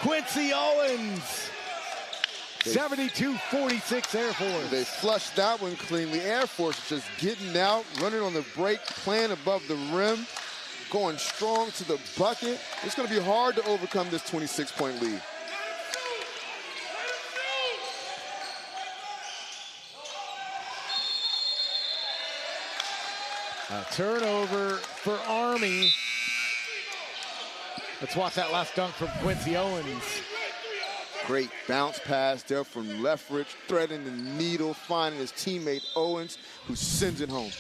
Quincy Owens. 72-46 Air Force. They flushed that one cleanly. Air Force just getting out, running on the break, playing above the rim, going strong to the bucket. It's going to be hard to overcome this 26-point lead. A turnover for Army. Let's watch that last dunk from Quincy Owens. Great bounce pass there from Lethbridge, threading the needle, finding his teammate Owens, who sends it home.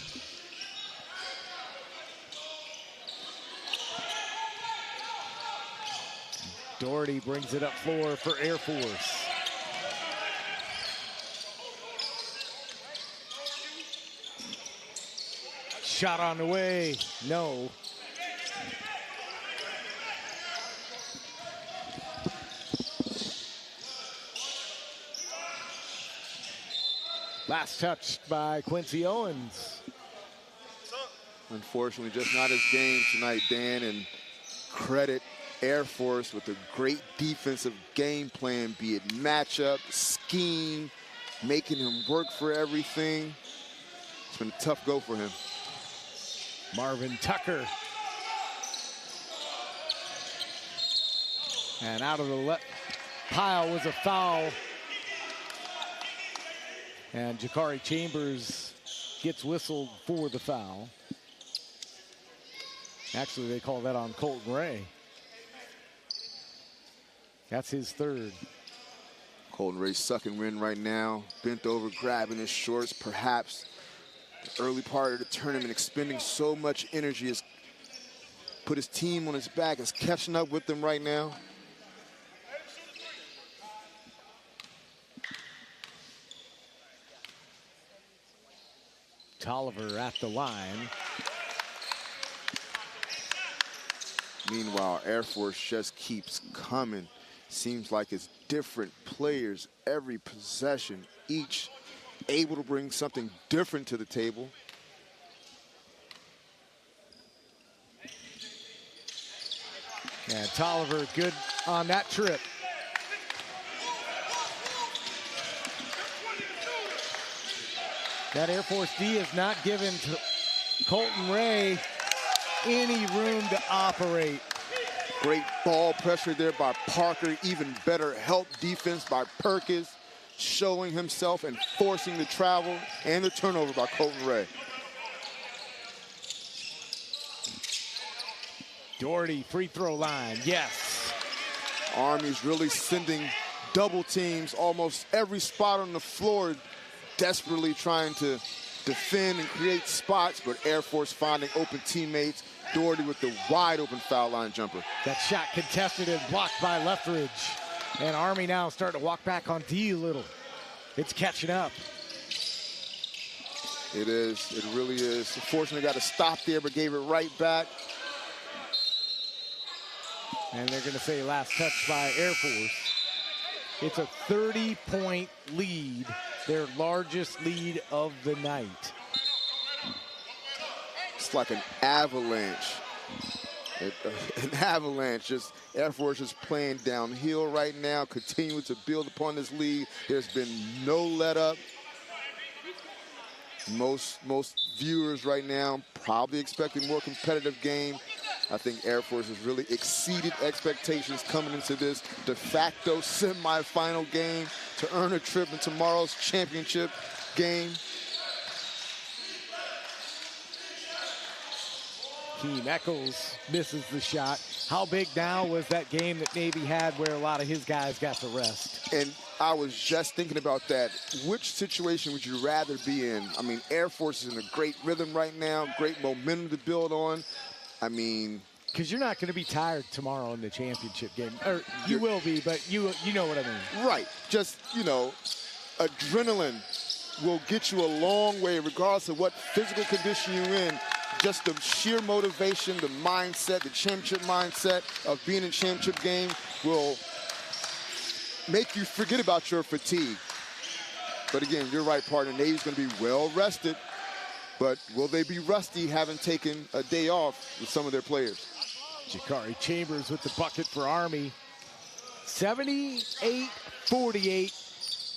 Doherty brings it up floor for Air Force. Shot on the way, no. Last touched by Quincy Owens. Unfortunately, just not his game tonight, Dan, and credit Air Force with a great defensive game plan, be it matchup, scheme, making him work for everything. It's been a tough go for him. Marvin Tucker. And out of the pile was a foul. And Jakari Chambers gets whistled for the foul. Actually, they call that on Colton Ray. That's his third. Colton Ray sucking wind right now, bent over, grabbing his shorts. Perhaps the early part of the tournament, expending so much energy, has put his team on his back, is catching up with them right now. Tolliver at the line. Meanwhile, Air Force just keeps coming. Seems like it's different players every possession, each able to bring something different to the table. And Tolliver good on that trip. That Air Force D has not given Colton Ray any room to operate. Great ball pressure there by Parker. Even better help defense by Perkins, showing himself and forcing the travel and the turnover by Colton Ray. Doherty, free throw line, yes. Army's really sending double teams almost every spot on the floor, desperately trying to defend and create spots, but Air Force finding open teammates. Doherty with the wide open foul line jumper. That shot contested and blocked by Lethbridge. And Army now starting to walk back on D a little. It's catching up. It is, it really is. Unfortunately got to stop there, but gave it right back. And they're gonna say last touch by Air Force. It's a 30-point lead, their largest lead of the night. It's like an avalanche. An avalanche. Just Air Force is playing downhill right now, continuing to build upon this lead. There's been no let up. Most viewers right now probably expecting more competitive game. I think Air Force has really exceeded expectations coming into this de facto semifinal game to earn a trip in tomorrow's championship game. Keem Echols misses the shot. How big now was that game that Navy had where a lot of his guys got to rest? And I was just thinking about that. Which situation would you rather be in? I mean, Air Force is in a great rhythm right now, great momentum to build on. I mean, because you're not going to be tired tomorrow in the championship game. Or you will be, but you know what I mean. Right. Just, you know, adrenaline will get you a long way regardless of what physical condition you're in. Just the sheer motivation, the mindset, the championship mindset of being in a championship game will make you forget about your fatigue. But again, you're right, partner. Navy's going to be well rested. But will they be rusty having taken a day off with some of their players? Jakari Chambers with the bucket for Army. 78-48,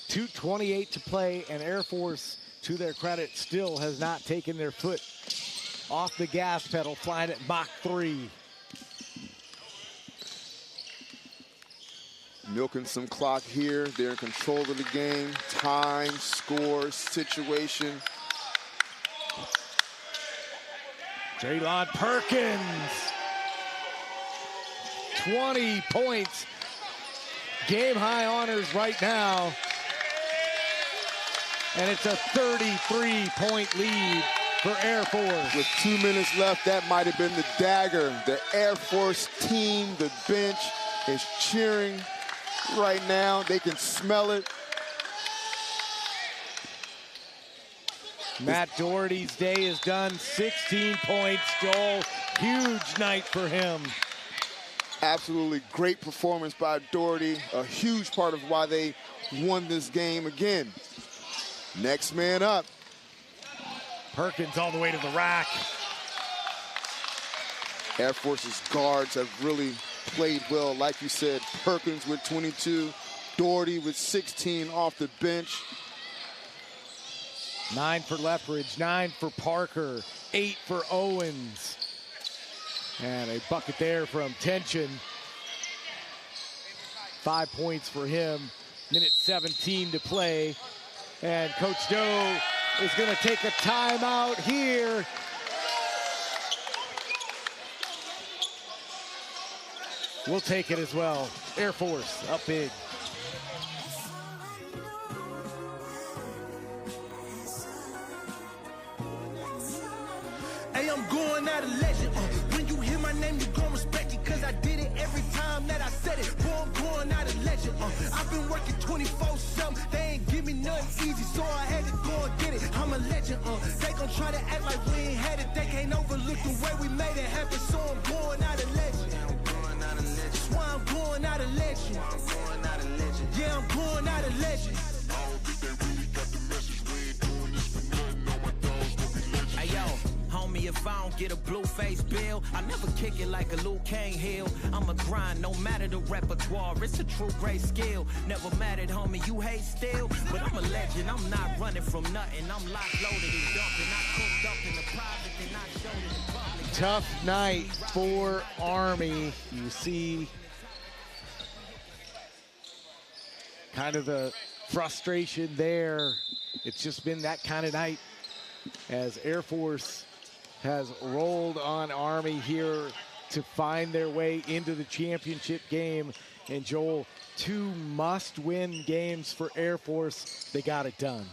2:28 to play, and Air Force, to their credit, still has not taken their foot off the gas pedal, flying at Mach 3. Milking some clock here. They're in control of the game. Time, score, situation. Jaylon Perkins, 20 points. Game high honors right now. And it's a 33-point lead for Air Force. With 2 minutes left, that might have been the dagger. The Air Force team, the bench, is cheering right now. They can smell it. Matt Doherty's day is done. 16 points, Joel. Huge night for him. Absolutely great performance by Doherty. A huge part of why they won this game again. Next man up. Perkins all the way to the rack. Air Force's guards have really played well. Like you said, Perkins with 22, Doherty with 16 off the bench. 9 for Lethbridge, 9 for Parker, 8 for Owens. And a bucket there from Tension. 5 points for him. Minute 17 to play. And Coach Doe is going to take a timeout here. We'll take it as well. Air Force up big. Hey, I'm going out of legend. When you hear my name, you gon' respect it, cause I did it every time that I said it. Boy, I'm going out of legend. I've been working 24/7. They ain't give me nothing easy, so I had to go and get it. I'm a legend. They gon' try to act like we ain't had it. They can't overlook the way we made it happen, so I'm going out of legend. That's why I'm going out of legend. Yeah, I'm going out of legend. Hey, yo. Homie, if if I don't get a blue face bill. I never kick it like a Luke Kane heel. I'ma grind, no matter the repertoire. It's a true great skill. Never mad at homie, you hate still. But I'm a legend, I'm not running from nothing. I'm locked, loaded, and dumping. I cooked up in the private, then I showed it in public. Tough night for Army. You see kind of the frustration there. It's just been that kind of night as Air Force has rolled on Army here to find their way into the championship game. And Joel, 2 must-win games for Air Force. They got it done.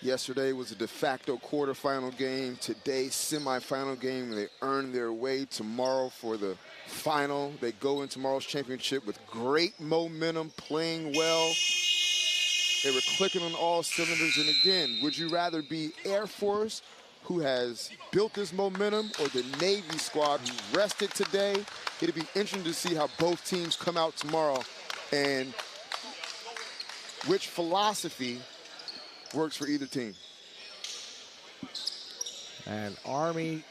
Yesterday was a de facto quarterfinal game. Today, semifinal game. They earn their way tomorrow for the final. They go in tomorrow's championship with great momentum, playing well. They were clicking on all cylinders. And again, would you rather be Air Force, who has built this momentum, or the Navy squad who rested today? It'll be interesting to see how both teams come out tomorrow and which philosophy works for either team. And Army,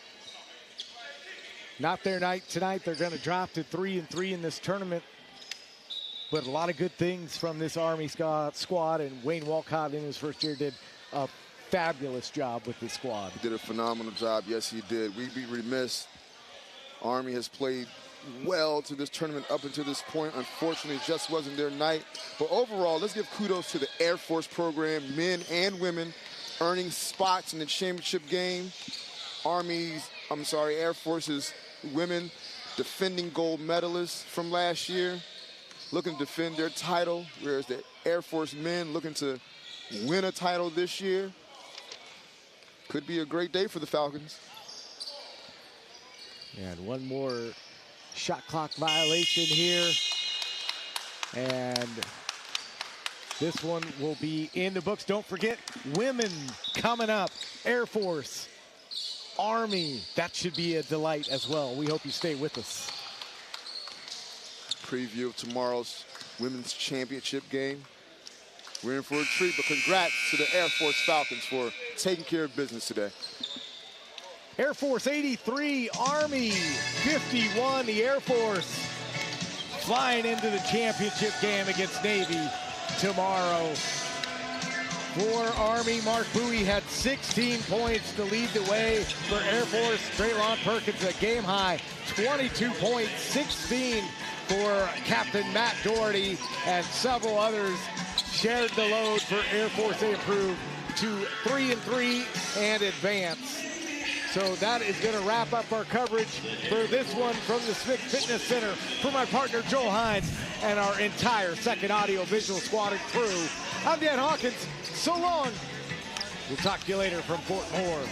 not their night tonight. They're going to drop to 3-3 in this tournament. But a lot of good things from this Army squad, and Wayne Walcott in his first year did a fabulous job with this squad. He did a phenomenal job. Yes, he did. We'd be remiss. Army has played well to this tournament up until this point. Unfortunately, it just wasn't their night. But overall, let's give kudos to the Air Force program, men and women, earning spots in the championship game. Air Force's women defending gold medalists from last year, looking to defend their title, whereas the Air Force men looking to win a title this year. Could be a great day for the Falcons. And one more shot clock violation here. And this one will be in the books. Don't forget, women coming up. Air Force, Army. That should be a delight as well. We hope you stay with us. Preview of tomorrow's women's championship game. We're in for a treat, but congrats to the Air Force Falcons for taking care of business today. Air Force 83, Army 51. The Air Force flying into the championship game against Navy tomorrow. For Army, Mark Bowie had 16 points to lead the way. For Air Force, Traylon Perkins a game high, 22 points, 16 for Captain Matt Doherty, and several others shared the load for Air Force. They improved to 3-3 and advance. So that is going to wrap up our coverage for this one from the Smith Fitness Center. For my partner Joel Hines and our entire Second Audio Visual Squad and crew, I'm Dan Hawkins. So long. We'll talk to you later from Fort Moore.